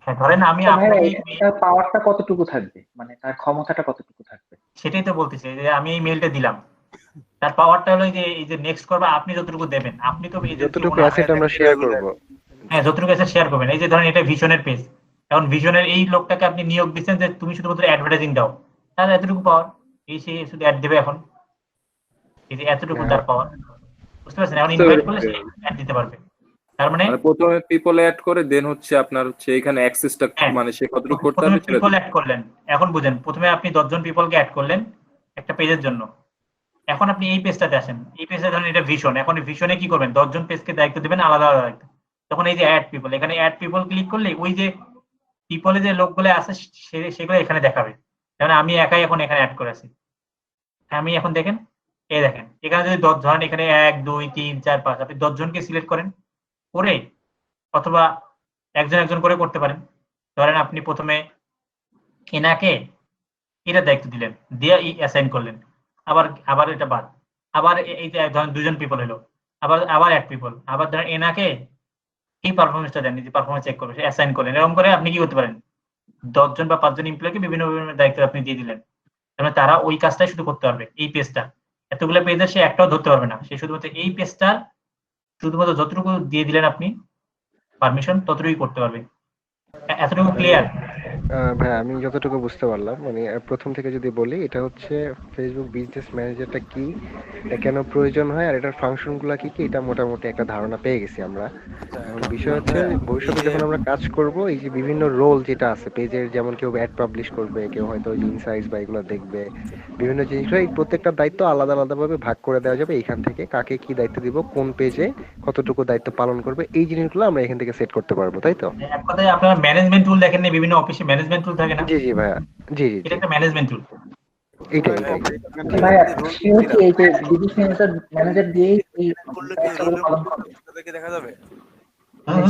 হ্যাঁ, ধরেন আমি তো ভাইয়া আপনাকে এটার পাওয়ারটা কতটুকু থাকবে, মানে তার ক্ষমতাটা কতটুকু থাকবে? সেটাই তো বলতেছি যে আমি এই মেইলটা দিলাম, তার পাওয়ারটা হলো যে এই যে নেক্সট করবে আপনি যতটুকু দেবেন, আপনি তো এই যে যতটুকু অ্যাসেট আমরা শেয়ার করব। হ্যাঁ যতটুকু এসে শেয়ার করবেন। এই যে ধরেন এটা ভিশনের পেজ, এখন ভিশনের এই লোকটাকে আপনি নিয়োগ দিচ্ছেন যে তুমি শুধুমাত্র অ্যাডভার্টাইজিং দাও, তাহলে এতটুকু পাওয়ার, এই সে শুধু অ্যাড দেবে। এখন এই যে এতটুকু তার পাওয়ার, বুঝতে পারছেন? এখন ইনভাইট করলে সে অ্যাড দিতে পারবে। তার মানে মানে প্রথমে পিপল অ্যাড করে দেন হচ্ছে আপনার হচ্ছে এখানে অ্যাক্সেসটা হ্যাঁ, মানে সে কতটুকু করতে প্রথমে হবে সেটা পিপল অ্যাড করলেন। এখন বুঝেন, প্রথমে আপনি 10 জন পিপলকে অ্যাড করলেন একটা পেজের জন্য। এখন আপনি এই পেজটাতে আসেন, এই পেজে ধরেন এটা ভিশন, এখন ভিশনে কি করবেন, 10 জন পেজকে দায়িত্ব দিবেন আলাদা আলাদা দায়িত্ব। তখন এই যে অ্যাড পিপল, এখানে অ্যাড পিপল ক্লিক করলে ওই যে পিপলে যে লোকগুলো আছে সেগুলো এখানে দেখাবে। যেমন আমি একাই এখন এখানে অ্যাড করেছি, আমি এখন দেখেন, এই দেখেন এখানে যদি 10 ধরেন এখানে 1 2 3 4 5 আপনি 10 জনকে সিলেক্ট করেন করে, অথবা একজন একজন করে করতে পারেন। ধরেন আপনি প্রথমে এনাকে এটা দায়িত্ব দিলেন, দিয়ে অ্যাসাইন করলেন, আবার আবার এটা বাদ, আবার এই যে ধরেন 2 জন পিপল এলো, আবার আবার এক পিপল, আবার ধরেন এনাকে এই পারফরমেন্সটা দেন, যে পারফরমেন্স চেক করবে, অ্যাসাইন করলেন। এরকম করে আপনি কি করতে পারেন, 10 জন বা 5 জন এমপ্লয়িকে বিভিন্ন বিভিন্ন দায়িত্ব আপনি দিয়ে দিলেন। তাহলে তারা ওই কাজটাই শুধু করতে পারবে। এই পেজটা এতগুলো পেজের সে একটাও ধরতে পারবে না, সে শুধুমাত্র এই পেজটা শুধুমাত্র যতটুকু দিয়ে দিলেন আপনি পারমিশন ততটুকুই করতে পারবে। এতটুকু ক্লিয়ার? ভাই আমি যতটুকু বুঝতে পারলাম, মানে প্রথম থেকে যদি বলি, এটা হচ্ছে ফেসবুক বিজনেস ম্যানেজারটা কি, এটা কেন প্রয়োজন হয়, আর এটার ফাংশনগুলো কি কি, এটা মোটামুটি একটা ধারণা পেয়ে গেছি আমরা। এখন বিষয় হচ্ছে ভবিষ্যতে যখন আমরা কাজ করব, এই যে বিভিন্ন রোল যেটা আছে পেজের, যেমন কেউ অ্যাড পাবলিশ করবে, কেউ হয়তো ইনসাইটস বা এগুলো দেখবে, বিভিন্ন জিনিসগুলো এই প্রত্যেকটা দায়িত্ব আলাদা আলাদাভাবে ভাগ করে দেওয়া যাবে। এইখান থেকে কাকে কি দায়িত্ব দিব, কোন পেজে কতটুকু দায়িত্ব পালন করবে, এই জিনিসগুলো আমরা এখান থেকে সেট করতে পারবো, তাই তো? এক কথায় আপনারা ম্যানেজমেন্ট টুল দেখেন না, বিভিন্ন অফিসে ম্যানেজমেন্ট টুল থাকে না? জি জি ভাইয়া, জি জি এটা একটা ম্যানেজমেন্ট টুল। এইটাই। ভাইয়া সেও কি এই যে বিজনেস ম্যানেজার দিয়েই এই দায়িত্বগুলো পালন করবে? দেখা যাবে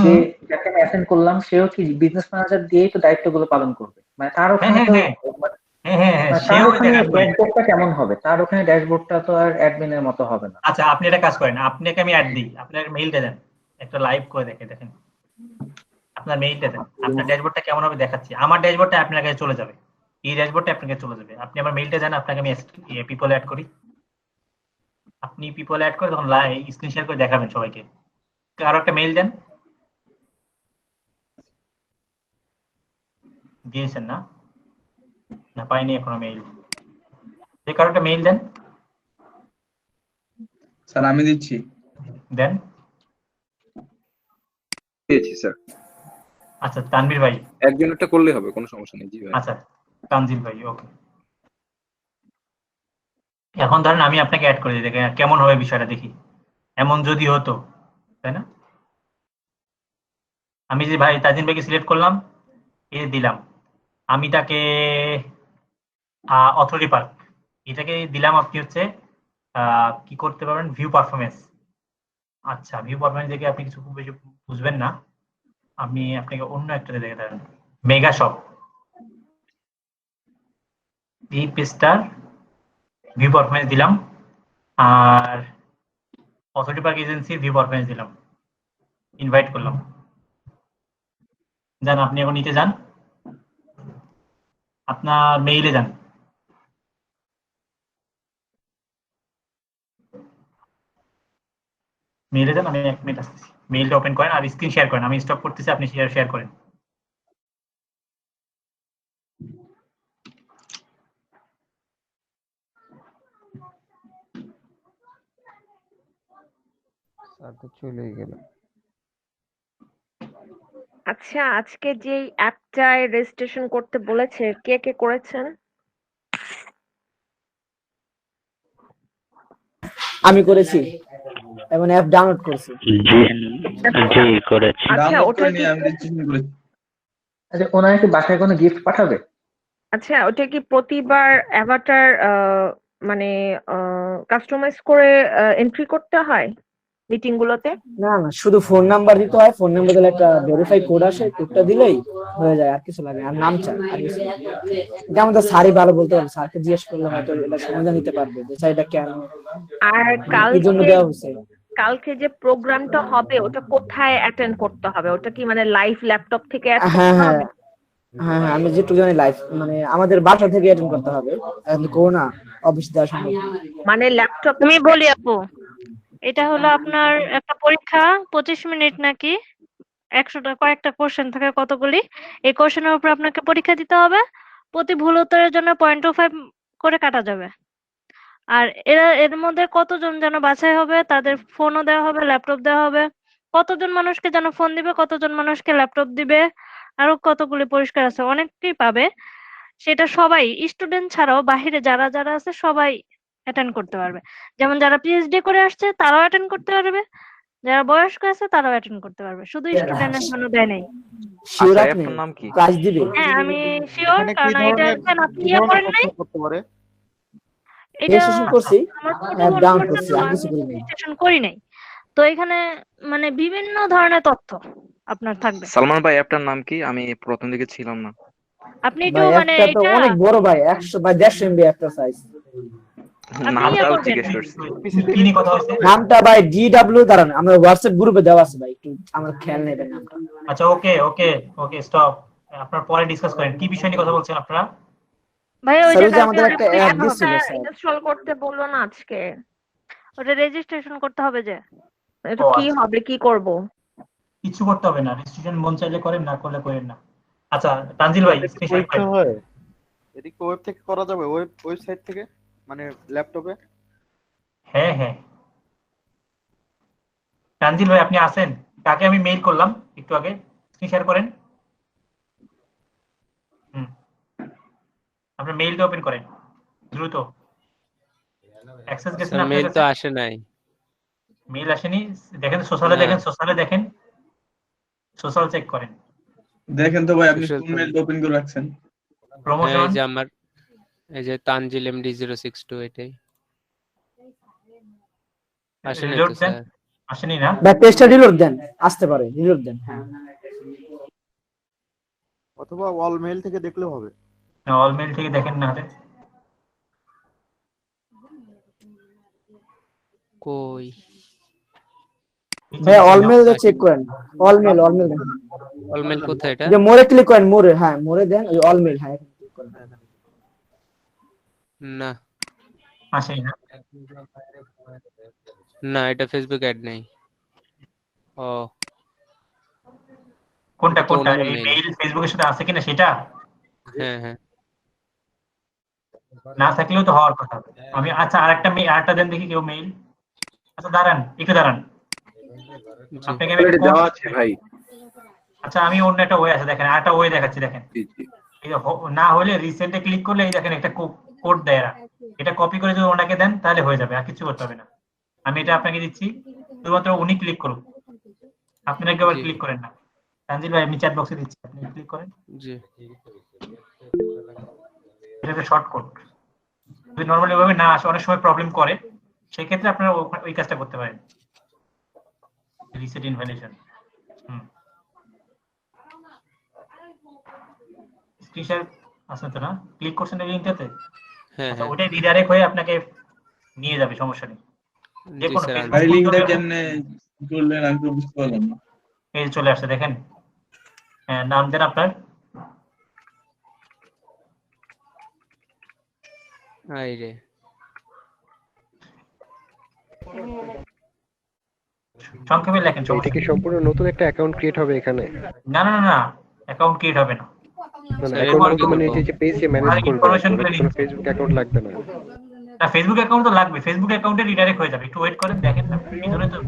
যে যাকে আমি অ্যাসাইন করলাম সেও কি বিজনেস ম্যানেজার দিয়েই তো দায়িত্বগুলো পালন করবে? মানে তার ওখানে তো তার ওখানে ড্যাশবোর্ডটা কেমন হবে? তার ওখানে ড্যাশবোর্ডটা তো আর অ্যাডমিনের মতো হবে না। আচ্ছা আপনি একটা কাজ করেন, আপনাকে আমি অ্যাড দিই, আপনার মেইলটা দেন, একটা লাইভ করে দেখেন আপনার মেইলটা দেন, আপনার ড্যাশবোর্ডটা কেমন হবে দেখাচ্ছি। আমার ড্যাশবোর্ডটা আপনার কাছে চলে যাবে, এই ড্যাশবোর্ডটা আপনার কাছে চলে যাবে। আপনি আমার মেইলটা দেন, আপনাকে আমি পিপল অ্যাড করি। আপনি পিপল অ্যাড করে তখন স্ক্রিন শেয়ার করে দেখাবেন সবাইকে। আরো একটা মেইল দেন, দিয়েছেন না? না পাইনি এখনো মেইল। যে কারো একটা মেইল দেন। স্যার আমি দিচ্ছি। দেন। দিয়েছি স্যার। আচ্ছা তানভীর ভাই, একজন একটা করলে হবে, কোনো সমস্যা নেই। জি ভাই। আচ্ছা তানজিল ভাই, ওকে। এখন ধরেন আমি আপনাকে অ্যাড করে দিই, দেখেন কেমন হবে বিষয়টা, দেখি এমন যদি হতো, তাই না? আমি যে ভাই তাজিম ভাইকে সিলেক্ট করলাম, এ দিলাম, আমি তাকে অথরিটি পার্ক এটাকে দিলাম। আপনি হচ্ছে কি করতে পারবেন, ভিউ পারফরমেন্স। আচ্ছা ভিউ পারফরমেন্স দেখে আপনি কিছু খুব বেশি বুঝবেন না, আমি আপনাকে অন্য একটাতে দেখে দেবেন, মেগা শপ। এই পেজটার ভিউ পারফরমেন্স দিলাম, আর অথরিটি পার্ক এজেন্সির ভিউ পারফরমেন্স দিলাম, ইনভাইট করলাম। যান আপনি এখন নিতে যান, আপনার মেইলে যান। মেইলে যান, আমি 1 মিনিট আসতেছি। মেইলটা ওপেন করেন আর স্ক্রিন শেয়ার করেন। আমি স্টপ করতেছি, আপনি শেয়ার করেন। স্যার তো চলেই গেল। আচ্ছা, আজকে যে অ্যাপটায় রেজিস্ট্রেশন করতে বলেছে, কে কে করেছেন? আমি করেছি এবং অ্যাপ ডাউনলোড করেছি। জি করেছি। আচ্ছা, ডাউনলোড ওটা করে কি নিয়ে আমি রেজিস্ট্রেশন করেছি। আচ্ছা, ওনারা কি বাসায় কোনো গিফট পাঠাবে? আচ্ছা, ওটা কি প্রতিবার অ্যাভাটার মানে কাস্টমাইজ করে এন্ট্রি করতে হয় মিটিং গুলোতে? না না, শুধু ফোন নাম্বার দিতে হয়, ফোন নাম্বার দিলে একটা ভেরিফাই কোড আসে, কোডটা দিলেই হয়ে যায়, আর কিছু লাগে না। আর নাম চাই, আর কিছু না। এটা আমাদের স্যারই ভালো বলতে পারবে, স্যারকে জিজ্ঞেস করলে হয়তো এটা সমাধান নিতে পারবে যে স্যার এটা কেন, আর কি জন্য কালকে দেওয়া হয়েছে। কালকে যে প্রোগ্রামটা হবে ওটা কোথায় অ্যাটেন্ড করতে হবে? ওটা কি মানে লাইভ ল্যাপটপ থেকে অ্যাটেন্ড হ্যাঁ করতে হ্যাঁ হবে? হ্যাঁ হ্যাঁ, আমি যেটুকু জানি লাইভ মানে আমাদের বাসা থেকে অ্যাটেন্ড করতে হবে, করোনা অফিস দেওয়া সম্ভব না। মানে ল্যাপটপ তুমি বলি আপু, এটা হলো আপনার একটা পরীক্ষা, 25 মিনিট নাকি 100টা কয়েকটা কোশ্চেন থাকে কতগুলি, এই কোশ্চেনের উপর আপনাকে পরীক্ষা দিতে হবে। প্রতি ভুল উত্তরের জন্য 0.25 করে কাটা যাবে। আর এর মধ্যে কতজন যেন বাছাই হবে, তাদের ফোনও দেওয়া হবে, ল্যাপটপ দেওয়া হবে। কতজন মানুষকে যেন ফোন দিবে, কতজন মানুষকে ল্যাপটপ দিবে, আরো কতগুলি পুরস্কার আছে, অনেকেই পাবে। সেটা সবাই স্টুডেন্ট ছাড়াও বাহিরে যারা যারা আছে সবাই অ্যাটেন্ড করতে পারবে। যেমন যারা পিএইচডি করে আসছে তারাও অ্যাটেন্ড করতে পারবে, যারা বয়স্ক আছে তারাও অ্যাটেন্ড করতে পারবে, শুধু স্টুডেন্টের জন্য দেয় নাই। শিওর আপনি কাজ দিবে? হ্যাঁ, আমি শিওর, এখানে কি কারণ এটা ধরনের আপনি ইয়ে করেন নাই। করতে পারে? এটা রেজিস্ট্রেশন করছি, আমার অ্যাপ প্রোটোকল ডাউনলোড করতে করছি, তো আর আমি কিছু করি নাই। রেজিস্ট্রেশন করি নাই। তো এখানে মানে বিভিন্ন ধরনের তথ্য আপনার থাকবে। সালমান ভাই অ্যাপটার নাম কি? আমি প্রথম দিকে ছিলাম না। আপনি একটু ভাই মানে অ্যাপটা তো এটা অনেক বড় ভাই, 100 বা 150 এমবি একটা সাইজ। আপনি ইয়ে নামটাও করবেন। জিজ্ঞেস করছি। কি নিয়ে কথা হচ্ছে? নামটা ভাই ডিডব্লিউ দাঁড়ান, আমরা হোয়াটসঅ্যাপ গ্রুপে দেওয়া আছে ভাই, একটু আমার খেয়াল নেবেন নামটা। আচ্ছা, ওকে ওকে ওকে, স্টপ। আপনারা পরে ডিসকাস করেন কি বিষয় নিয়ে কথা বলছেন আপনারা। ভাই ওই স্যার যে ওই যে আমাদের একটা অ্যাপ দিছিল স্যার, ইনস্টল করতে বললো না আজকে, ওটা রেজিস্ট্রেশন করতে হবে যে। এটা ও কি আচ্ছা, হবে, কি করব? কিছু করতে হবে না, রেজিস্ট্রেশন মন চাইলে করেন, না করলে করেন না। আচ্ছা তানজিল ভাই, এটা কি স্ক্রিন শেয়ার পরীক্ষা করেন। হয়? এটা কি ওয়েব থেকে করা যাবে? ওয়েবসাইট থেকে, মানে ল্যাপটপে? হ্যাঁ হ্যাঁ, তানজিল ভাই আপনি আছেন? কাকে আমি মেইল করলাম একটু আগে, স্ক্রিন শেয়ার করেন। আপনার মেইলটা ওপেন করেন দ্রুত। অ্যাক্সেস গেছেন আপনার মেইল কাছে? তো আসে নাই। মেইল আসেনি? দেখেন সোশ্যালে, দেখেন সোশ্যালে, দেখেন সোশ্যাল চেক করেন। দেখেন তো ভাই, আপনি Social কোন মেইল ওপেন করে রাখছেন? হ্যাঁ, প্রমোশন, এই যে আমার, এই যে তানজিল এমডি 062, এটাই আসে নাই রিলোড তো দেন। স্যার। আসেনি না? ভাই পেজটা রিলোড দেন, আসতে পারে, রিলোড দেন। হ্যাঁ, অথবা অল মেইল থেকে দেখলেও হবে। অল মেইল থেকে দেখেন না হলে। কই ভাই অল মেল চেক করেন, অল মেল দেখেন। অল মেল কোথায় এটা? যে মোরে ক্লিক করেন, মোরে, হ্যাঁ মোরে দেন, ওই অল মেল, হ্যাঁ ক্লিক করেন। না আসেনি না? না, এটা ফেসবুক অ্যাড নাই। ও কোনটা এটা তো কোনটা? অন্য এই মেইল। মেইল ফেসবুকের সাথে আছে কিনা সেটা? হ্যাঁ হ্যাঁ, না থাকলেও তো হওয়ার কথা। আমি আচ্ছা আরেকটা মেইল, আরেকটা দেন দেখি কেউ মেইল। আচ্ছা দাঁড়ান, একটু দাঁড়ান, আপনাকে আমি অলরেডি দেওয়া আছে ভাই। আচ্ছা আমি অন্য একটা ওয়ে আছে, দেখেন আরেকটা ওয়ে দেখাচ্ছি, দেখেন। জি জি। এই যে না হলে রিসেন্টে ক্লিক করলে এই দেখেন একটা কোড দেয় এরা। এটা কপি করে যদি ওনাকে দেন তাহলে হয়ে যাবে, আর কিছু করতে হবে না। আমি এটা আপনাকে দিচ্ছি, শুধুমাত্র উনি ক্লিক করুন, আপনারা কেউ জি। ক্লিক করেন না। তানজিল ভাই আমি চ্যাট বক্সে দিচ্ছি, আপনি ক্লিক করেন। জি। এটা একটা শর্টকাট। যদি নরমালি ভাবে না আসে, অনেক সময় প্রবলেম করে, সেই ক্ষেত্রে আপনারা ওই কাজটা করতে পারেন, রিসেট ইনভ্যালিডেশন। স্ক্রিন শেয়ার আছে তো না? ক্লিক করছেন এই লিংকটাতে? হ্যাঁ আচ্ছা হ্যাঁ, ওটাই রিডাইরেক্ট হয়ে আপনাকে নিয়ে যাবে, সমস্যা নেই। যে জি কোনো স্যার। ফেসবুক ভাই লিংকটা খুলতে হবে। কেমনে করলেন আমি তো বুঝতে পারলাম না। এই যে চলে আসছে দেখেন। হ্যাঁ, নাম দেন আপনার। আই রে সংক্ষেপে লেখেন এটা সমস্যা কি নেই। সম্পূর্ণ নতুন একটা অ্যাকাউন্ট ক্রিয়েট হবে এখানে? না না না না, অ্যাকাউন্ট ক্রিয়েট হবে না। না স্যার অ্যাকাউন্ট বলতে এরপর মানে যে পেজ যে ম্যানেজ আর করবে ইনফরমেশন ওর গুলো কি কোনো ফেসবুক অ্যাকাউন্ট লাগবে না? না, ফেসবুক অ্যাকাউন্ট তো লাগবে, ফেসবুক অ্যাকাউন্টে রিডাইরেক্ট হয়ে যাবে, একটু ওয়েট করেন, দেখেন না ভিতরে তো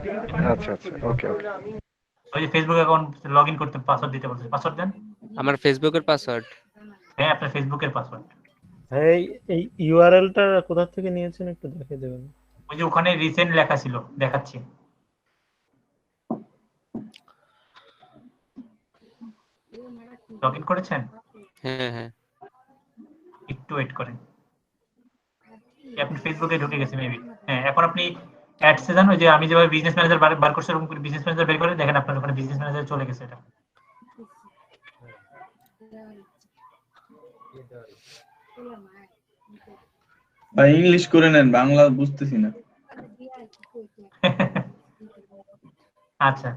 আচ্ছা আচ্ছা ওকে ওকে। ওই যে ফেসবুক অ্যাকাউন্ট লগইন করতে পাসওয়ার্ড দিতে বলছে, পাসওয়ার্ড দেন। আমার ফেসবুকের পাসওয়ার্ড। হ্যাঁ, আপনার ফেসবুকের পাসওয়ার্ড। এই এই ইউআরএলটা কোথা থেকে নিয়েছেন একটু দেখিয়ে দেবেন? ওই যে ওখানে রিসেন্ট লেখা ছিল, দেখাচ্ছি। লগইন করেছেন? হ্যাঁ হ্যাঁ একটু ওয়েট করেন, আপনি ফেসবুকে ঢুকে গেছে মেবি। হ্যাঁ, এখন আপনি অ্যাডসে যান, ওই যে আমি যেভাবে বিজনেস ম্যানেজার বার করছি এরকম করে বিজনেস ম্যানেজার বের করে দেখেন, আপনার ওখানে বিজনেস ম্যানেজার চলে গেছে। এটা ভাই ইংলিশ করে নেন, বাংলা বুঝতেছি না। আচ্ছা,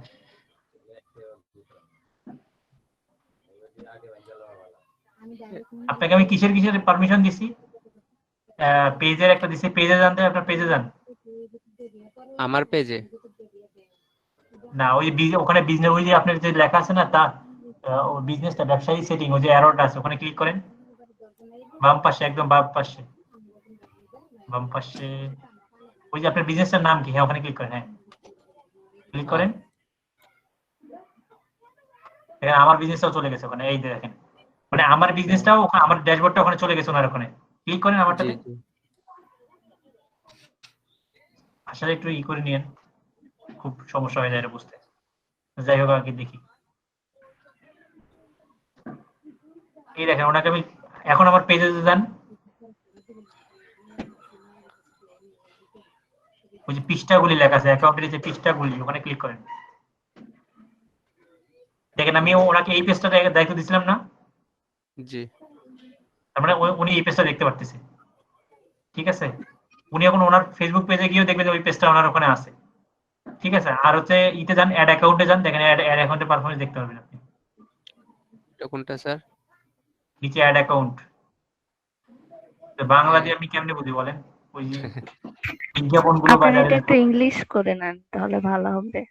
আপনাকে আমি কিসের কিসের পারমিশন দিছি? পেজের একটা দিছি, পেজে যান, তো আপনার পেজে যান। আমার পেজে না, ওই ওখানে বিজনেস, ওই যে আপনার যে লেখা আছে না, তা বিজনেসটা ব্যবসায়ী সেটিং, ওই যে অ্যারোটা আছে ওখানে ক্লিক করেন, বাম পাশে, একদম বাম পাশে, বাম পাশে ওই যে আপনার বিজনেসটার নাম কি, হ্যাঁ ওখানে ক্লিক করেন। হ্যাঁ, ক্লিক করেন, দেখেন আমার বিজনেসটাও চলে গেছে ওখানে। এই যে দেখেন, মানে আমার বিজনেসটাও ওখানে, আমার ড্যাশবোর্ডটা ওখানে চলে গেছে ওনার ওখানে। ক্লিক করেন আমারটাতে। আসলে একটু ই করে নিয়েন, খুব সমস্যা হয়ে যায় এটা বুঝতে। যাই হোক, আগে দেখি। এই দেখেন, ওনাকে আমি এখন আমার পেজে যান, ওই যে পৃষ্ঠাগুলি লেখা আছে, অ্যাকাউন্টের যে পৃষ্ঠাগুলি, ওখানে ক্লিক করেন। দেখেন, আমি ওনাকে এই পেজটা দায়িত্ব দিছিলাম না? জি। তার মানে উনি এই পেজটা দেখতে পারতেছে, ঠিক আছে? উনি এখন ওনার ফেসবুক পেজে গিয়েও দেখবেন ওই পেজটা ওনার ওখানে আছে, ঠিক আছে? আর হচ্ছে ইতে যান, অ্যাড অ্যাকাউন্টে যান, দেখেন অ্যাড অ্যাকাউন্টের পারফরম্যান্স দেখতে পারবেন আপনি। এটা কোনটা স্যার? নিচে অ্যাড অ্যাকাউন্ট। বাংলা দিয়ে আপনি কেমনে বুঝি বলেন? ওই যে বিজ্ঞাপনগুলো আপনারা এটা বাজারে, একটু ইংলিশ করে নেন তাহলে ভালো হবে।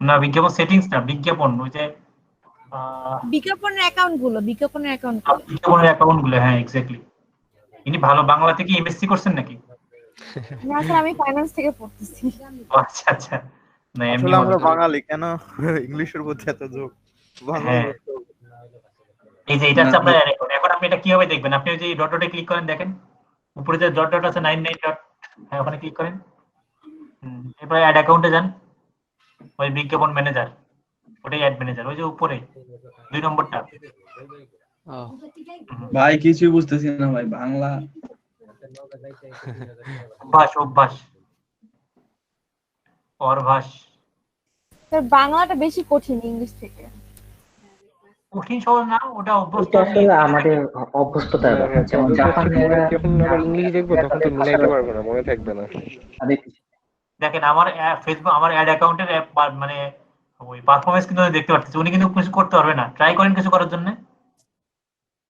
না বিজ্ঞাপন সেটিংস না, বিজ্ঞাপন ওই যে বিজ্ঞাপনের অ্যাকাউন্ট গুলো, বিজ্ঞাপনের অ্যাকাউন্ট গুলো, বিজ্ঞাপনের অ্যাকাউন্ট গুলো। হ্যাঁ, এক্স্যাক্টলি। ইনি ভালো বাংলা থেকে এমএসসি করছেন নাকি? না স্যার, আমি ফাইন্যান্স থেকে পড়তেছি। আচ্ছা আচ্ছা, না এমনি আসলে আমরা বাঙালি, কেন ইংলিশের প্রতি এত ঝোঁক? হ্যাঁ, এই যে এটা হচ্ছে আপনার অ্যাড অ্যাকাউন্ট। এখন আপনি এটা কিভাবে দেখবেন? আপনি ওই যে ডট ডটে ক্লিক করেন, দেখেন উপরে যে ডট ডট আছে 99 ডট, হ্যাঁ ওখানে ক্লিক করেন। এরপরে অ্যাড অ্যাকাউন্টে যান, ওই বিজ্ঞাপন ম্যানেজার, ওটাই অ্যাড ম্যানেজার, ওই যে উপরে 2 নম্বরটা। ভাই কিছুই বুঝতেছি না ভাই, বাংলা অভ্যাস অভ্যাস অভ্যাস। স্যার বাংলাটা বেশি কঠিন ইংলিশ থেকে। কঠিন সহজ না, ওটা অভ্যস্ত। এটা আসলে আমাদের অভ্যস্ততার ব্যাপার। যেমন জাপানিরা যখন আবার ইংলিশ দেখবো তখন তো মিলাইতে পারবো না, মনে থাকবে না। দেখেন আমার ফেসবুক, আমার অ্যাড অ্যাকাউন্টের মানে ওই পারফরম্যান্স কিন্তু দেখতে পাচ্ছি, উনি কিন্তু কিছু করতে পারবে না। ট্রাই করেন কিছু করার জন্য,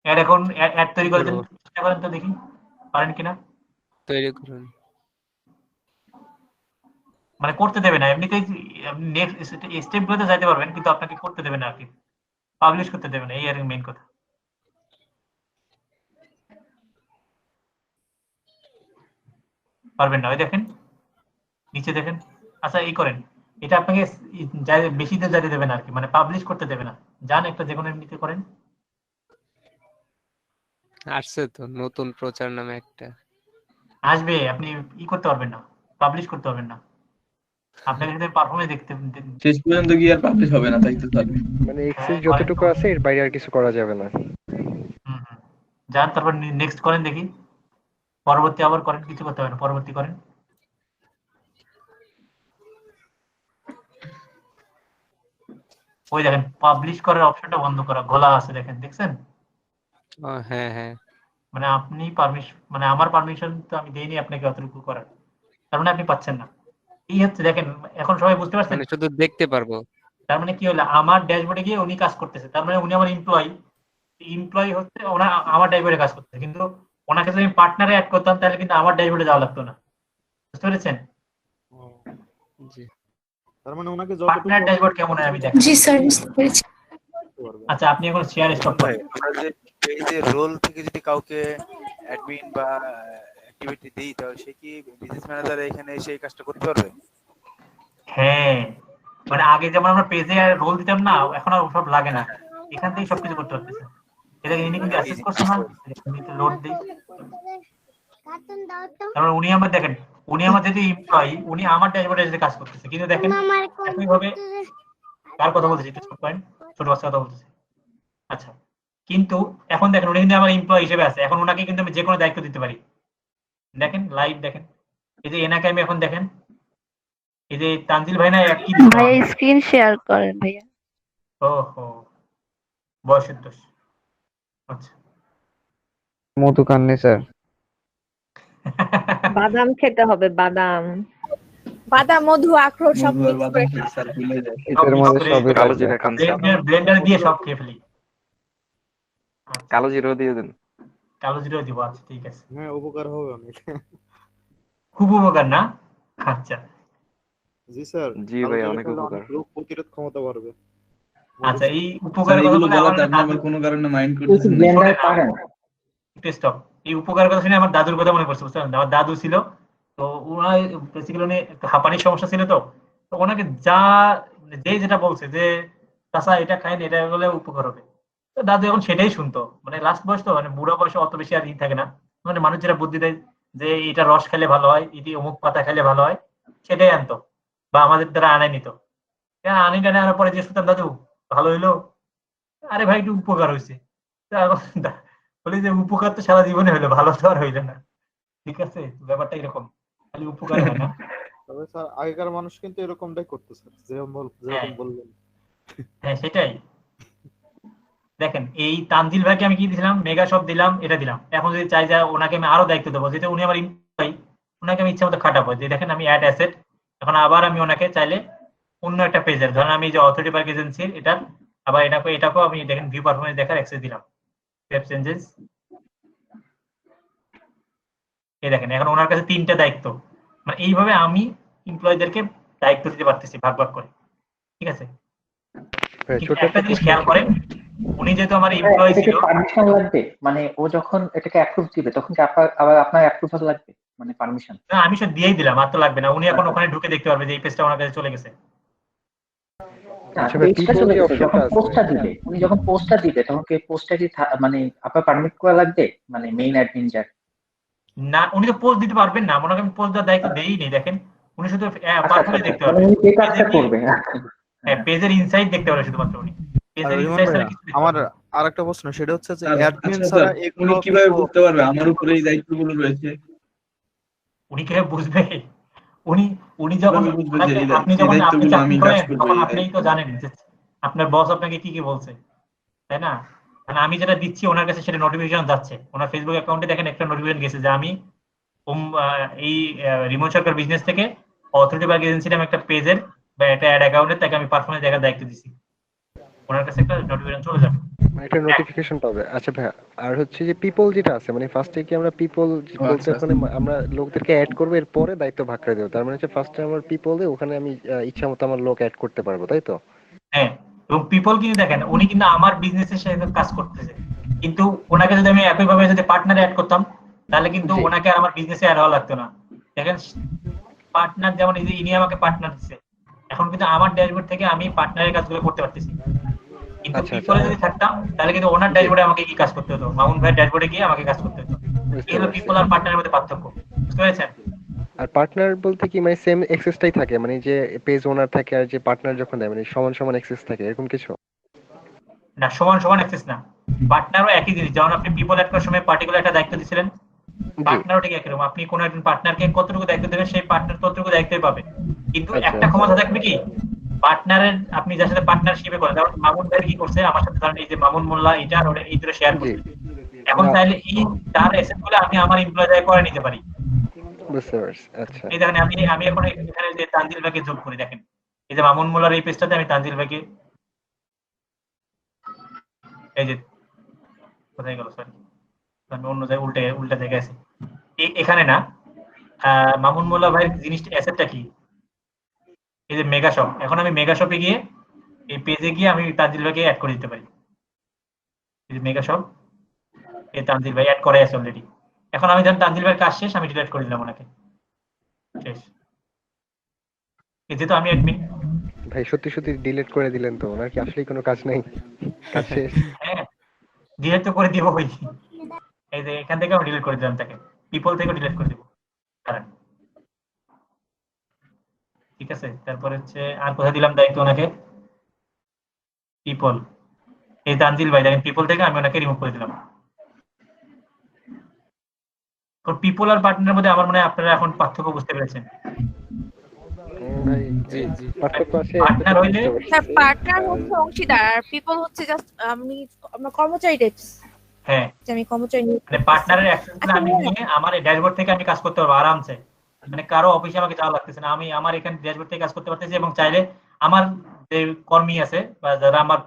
অ্যাড অ্যাকাউন্ট অ্যাড তৈরি করার জন্য চেষ্টা করেন তো, দেখি পারেন কিনা। তৈরি করুন, মানে করতে দেবে না, এমনিতেই নেক্সট স্টেপ গুলোতে যাইতে পারবেন, কিন্তু আপনাকে করতে দেবে না আর কি, পাবলিশ করতে দেবে না, এই আর মেইন কথা। পারবেন না, ওই দেখেন নিচে দেখেন। আচ্ছা এই করেন, এটা আপনাকে বেশিতে যাইতে দেবে না আর কি, মানে পাবলিশ করতে দেবে না। যান একটা যে কোনো এমনিতে করেন। আসছে তো নতুন প্রচার নামে একটা আসবে, আপনি ই করতে পারবেন না, পাবলিশ করতে পারবেন না। আপনাকে যদি পারফরম্যান্স দেখতে শেষ পর্যন্ত গিয়ে আর পাবলিশ হবে না, তাই তো চলবে। মানে এক্সেস যতটুকু আছে এর বাইরে আর কিছু করা যাবে না। যান, তারপর নেক্সট করেন দেখি, পরবর্তী আবার করেন, কিছু করতে হবে না, পরবর্তী করেন। ওই দেখেন পাবলিশ করার অপশনটা বন্ধ করা ঘোলা আছে, দেখেন দেখছেন? হ্যাঁ হ্যাঁ, মানে আপনি পারমিশন, মানে আমার পারমিশন তো আমি দেইনি আপনাকে অতটুকু করার, তার মানে আপনি পাচ্ছেন না। এই হচ্ছে দেখেন, এখন সবাই বুঝতে পারছেন? মানে শুধু দেখতে পারবো। তার মানে কি হলো, আমার ড্যাশবোর্ডে গিয়ে উনি কাজ করতেছে, তার মানে উনি আমার এমপ্লয়ি, এমপ্লয়ি হচ্ছে ওনা আমার ড্যাশবোর্ডে কাজ করতেছে, কিন্তু ওনাকে যদি আমি পার্টনারে অ্যাড করতাম তাহলে কিন্তু আমার ড্যাশবোর্ডে যাওয়া লাগতো না। বুঝতে পেরেছেন? জি। তার মানে ওনাকে পার্টনার ড্যাশবোর্ড কেমন হয় আমি দেখাই। জি স্যার, বুঝতে পেরেছি। আচ্ছা, আপনি এখন শেয়ার স্টপ ভাই করেন। আমরা যে পেজের রোল থেকে যদি কাউকে অ্যাডমিন বা অ্যাক্টিভিটি দেই তাহলে সে কি বিজনেস ম্যানেজার এখানে এসে এই কাজটা করতে পারবে? হ্যাঁ, মানে আগে যেমন আমরা পেজে রোল দিতাম না, এখন আর ওসব লাগে না, এখান থেকে সবকিছু করতে পারতেছে। এটা ইনি কিন্তু অ্যাক্সেস করছে না, আমি একটু লোড দিই। তারপর উনি আমার দেখেন, উনি আমার যেহেতু এমপ্লয়ি, উনি আমার ড্যাশবোর্ডে এসে কাজ করতেছে, কিন্তু দেখেন একইভাবে কার কথা বলতেছি, একটু ছোট পয়েন্ট, ছোট বাচ্চার কথা বলতেছি। আচ্ছা, কিন্তু এখন দেখেন উনি কিন্তু আমার এমপ্লয়ি হিসেবে আছে, এখন ওনাকে কিন্তু আমি যে কোনো দায়িত্ব দিতে পারি। দেখেন লাইভ দেখেন, এই যে এনাকে আমি এখন দেখেন, এই যে তানজিল ভাই না কি ভাইয়া স্ক্রিন শেয়ার করেন ভাইয়া। ওহো, বয়সের দোষ। আচ্ছা, মধু কান্নে স্যার। বাদাম খেতে হবে, বাদাম। বাদাম, মধু, আখরোট সব মধু আর মিক্স বাদাম করে খেয়ে স্যার ভুলে যায়। এটার মধ্যে সবই কালো থাকবে। জিরা খান স্যার। ব্লেন্ডার দিয়ে সব খেয়ে ফেলি। কালো জিরা দিয়ে দেন। কালো জিরা দিব, আচ্ছা ঠিক আছে। হ্যাঁ, উপকার হবে অনেক। খুব উপকার না? আচ্ছা জি স্যার। জি ভাই, অনেক উপকার। রোগ প্রতিরোধ ক্ষমতা বাড়বে। আচ্ছা, এই স্যার উপকারের কথা এগুলো বলে বলাতে আমার আপনি আমার কোনো কারণে মাইন্ড করতেছেন না। ব্লেন্ডার পারেন? একটু স্টপ। এই উপকারের কথা শুনে আমার দাদুর কথা মনে পড়ছে, বুঝছেন? আমার দাদু ছিল, তো ওনার বেসিক্যালি উনি একটু হাঁপানির সমস্যা ছিল, তো ওনাকে যা যে যেটা বলছে যে চাচা এটা খাইন, এটা বলে উপকার হবে, তো দাদু এখন সেটাই শুনতো। মানে লাস্ট বয়স তো, মানে বুড়া বয়সে অত বেশি আর ই থাকে না, মানে মানুষ যেটা বুদ্ধি দেয় যে এটা রস খেলে ভালো হয়, এটি অমুক পাতা খেলে ভালো হয়, সেটাই আনতো বা আমাদের দ্বারা আনাই নিত। আনি টানে আনার পরে যে শুনতাম, দাদু ভালো হইলো? আরে ভাই একটু উপকার হয়েছে। বলি যে উপকার তো সারা জীবনে হইলো, ভালো তো আর হইলো না। ঠিক আছে, ব্যাপারটা এরকম, খালি উপকার হয় না। তবে স্যার আগেকার মানুষ কিন্তু এরকমটাই করতো স্যার, যেরকম বললেন। হ্যাঁ সেটাই। দেখেন এই তানজিল ভাইকে আমি কি দিলাম, মেগা শপ দিলাম, এটা দিলাম। এখন যদি চাই যা ওনাকে আমি আরো দায়িত্ব দেবো, যেটা উনি আমার এমপ্লয়ি, ওনাকে আমি ইচ্ছা মতো খাটাবো। যে দেখেন আমি অ্যাড অ্যাসেট, এখন আবার আমি ওনাকে চাইলে অন্য একটা পেজের, ধরেন আমি যে অথরিটি পার্ক এজেন্সির এটা, আবার এটাকেও আমি দেখেন ভিউ পারফরমেন্স দেখার অ্যাক্সেস দিলাম, ওয়েব চেঞ্জেস। এই দেখেন এখন ওনার কাছে 3টা দায়িত্ব, মানে এইভাবে আমি এমপ্লয়ীদেরকে দায়িত্ব দিতে পারতেছি ভাগ ভাগ করে। ঠিক আছে, ছোট একটা জিনিস খেয়াল করেন, উনি যেহেতু আমার এমপ্লয়ি ছিল, পারমিশন লাগবে, মানে ও যখন এটাকে অ্যাপ্রুভ দিবে তখন কি আবার আপনার অ্যাপ্রুভাল লাগবে, মানে পারমিশন? না আমি সব দিয়েই দিলাম, আর তো লাগবে না। উনি এখন ওখানে ঢুকে দেখতে পারবে যে এই পেজটা ওনার কাছে চলে গেছে। যখন পোস্টটা দিবে, উনি যখন পোস্টটা দিবে তখন কি পোস্টটা কি মানে আপনার পারমিট করা লাগবে, মানে মেইন অ্যাডমিন যার? না, উনি তো পোস্ট দিতে পারবেন না, মনে করেন পোস্ট দেওয়ার দায়িত্ব দেই নেই। দেখেন উনি শুধু পারফরমেন্স দেখতে পারবেন, উনি কাজটা করবে। হ্যাঁ, পেজের ইনসাইড দেখতে পারবে শুধুমাত্র উনি। পেজের ইনসাইড ছাড়া কিছু আমার আরেকটা প্রশ্ন, সেটা হচ্ছে যে স্যার, অ্যাডমিন আচ্ছা ছাড়া স্যার, এগুলো উনি কিভাবে বুঝতে পারবে আমার উপরে এই দায়িত্বগুলো রয়েছে? উনি কিভাবে বুঝবে? উনি যখন কিভাবে বুঝবে যে আপনি এই যখন আপনি দায়িত্বগুলো আমি চাকরি কাজ করেন করবো? তখন এই আপনিই তো জানেন যে আপনার বস আপনাকে কি কি বলছে, তাই না? মানে আমি যেটা দিচ্ছি ওনার কাছে সেটা নোটিফিকেশন যাচ্ছে। ওনার ফেসবুক অ্যাকাউন্টে দেখেন একটা নোটিফিকেশন গেছে যে আমি এই রিমোট সরকার বিজনেস থেকে অথরিটি পার্ক এজেন্সি নামে একটা পেজের বা একটা অ্যাড অ্যাকাউন্টে তাকে আমি পারফরমেন্স দেখার দায়িত্ব দিচ্ছি। ওনার কাছে একটা নোটিফিকেশন চলে যাবে, একটা নোটিফিকেশন পাবে। আচ্ছা ভাই, আর হচ্ছে যে পিপল যেটা আছে, মানে ফার্স্টে কি আমরা পিপল বলতে ওখানে আমরা লোকদেরকে অ্যাড করব, এর পরে দায়িত্ব ভাগ করে দেব। তার মানে হচ্ছে ফার্স্টে আমার পিপলে, ওখানে আমি ইচ্ছা মতো আমার লোক অ্যাড করতে পারবো, তাই তো? হ্যাঁ। এবং পিপল কিন্তু দেখেন উনি কিন্তু আমার বিজনেসের সাথে কাজ করতেছে, কিন্তু ওনাকে যদি আমি একইভাবে যদি পার্টনারে অ্যাড করতাম তাহলে কিন্তু ওনাকে আর আমার বিজনেসে অ্যাড হওয়া লাগতো না। দেখেন পার্টনার যেমন এই যে ইনি আমাকে পার্টনার দিচ্ছে, এখন কিন্তু আমার ড্যাশবোর্ড থেকে আমি পার্টনারের কাজগুলো করতে পারতেছি। কিন্তু পিপলে যদি থাকতাম তাহলে কিন্তু ওনার ড্যাশবোর্ডে আমাকে কি কাজ করতে হতো, মামুন ভাইয়ের ড্যাশবোর্ডে গিয়ে আমাকে কাজ করতে হতো। এই হলো পিপল আর পার্টনারের মধ্যে পার্থক্য, বুঝতে পেরেছেন? আর পার্টনার বলতে কি মানে সেম অ্যাক্সেসটাই থাকে, মানে যে পেজ ওনার থাকে আর যে পার্টনার যখন দেয় মানে সমান সমান অ্যাক্সেস থাকে, এরকম কিছু? না, সমান সমান অ্যাক্সেস না। পার্টনারও একই জিনিস, যেমন আপনি পিপল অ্যাড করার সময় পার্টিকুলার একটা দায়িত্ব দিয়েছিলেন, পার্টনারও ঠিক একই রকম। আপনি কোন একজন পার্টনারকে কতটুকু দায়িত্ব দেবেন সেই পার্টনার ততটুকু দায়িত্বই পাবে, কিন্তু একটা ক্ষমতা থাকবে কি পার্টনারের, আপনি যার সাথে পার্টনারশিপে করেন, যেমন মামুন ভাই কি করছে আমার সাথে, ধরেন এই যে মামুন মোল্লা এটা আর এই দুটো শেয়ার করছে, এখন তাহলে এই তার অ্যাসেট গুলো আমি আমার এমপ্লয়ি করে নিতে পারি। বুঝতে পারছি। আচ্ছা, এই দেখেন আমি এখন এখানে যে তানজিল ভাইকে যোগ করি, দেখেন এই যে মামুন মোল্লার এই পেজটাতে আমি তানজিল ভাইকে এই যে কোথায় গেল, সরি আমি অন্য জায়গায় উল্টা জায়গায় আছি। এখানে না, মামুন মোল্লা ভাইয়ের জিনিসটা অ্যাসেটটা কি, এই যে মেগা শপ। এখন আমি মেগা শপে গিয়ে এই পেজে গিয়ে আমি তানজিল ভাইকে অ্যাড করে দিতে পারি। এই যে মেগা শপ, এই তানজিল ভাই অ্যাড করে আছে অলরেডি। এখন আমি যখন তানজিল ভাইয়ের কাজ শেষ, আমি ডিলিট করে দিলাম ওনাকে, শেষ। এই যেহেতু আমি অ্যাডমিন। ভাই সত্যি সত্যি ডিলিট করে দিলেন তো, ওনার কি আসলেই কোনো কাজ নাই? কাজ শেষ? হ্যাঁ ডিলিট তো করে দিব ভাই। এই যে এখান থেকে আমি ডিলিট করে দিলাম তাকে, পিপল থেকে ডিলিট করে দিব। ঠিক আছে, তারপর হচ্ছে আর কোথায় দিলাম দায়িত্ব ওনাকে, পিপল। এই তানজিল ভাই দেখেন পিপল থেকে আমি ওনাকে রিমুভ করে দিলাম। পিপল আর পার্টনারের মধ্যে আমার মনে হয় আপনারা এখন পার্থক্য বুঝতে পেরেছেন। জি জি পার্থক্য আছে। পার্টনার হইলে স্যার পার্টনার হচ্ছে অংশীদার আর পিপল হচ্ছে জাস্ট আমরা কর্মচারী টাইপস। হ্যাঁ আমি কর্মচারী মানে পার্টনারের অ্যাক্সেসগুলো আমি নিয়ে আমার এই ড্যাশবোর্ড থেকে আমি কাজ করতে পারবো আরামসে। মানে কারো অফিসে আমাকে যাওয়া লাগতেছে না, আমি আমার এখানে ড্যাশবোর্ড থেকে কাজ করতে পারতেছি এবং চাইলে আমার যে কর্মী আছে বা যারা আমার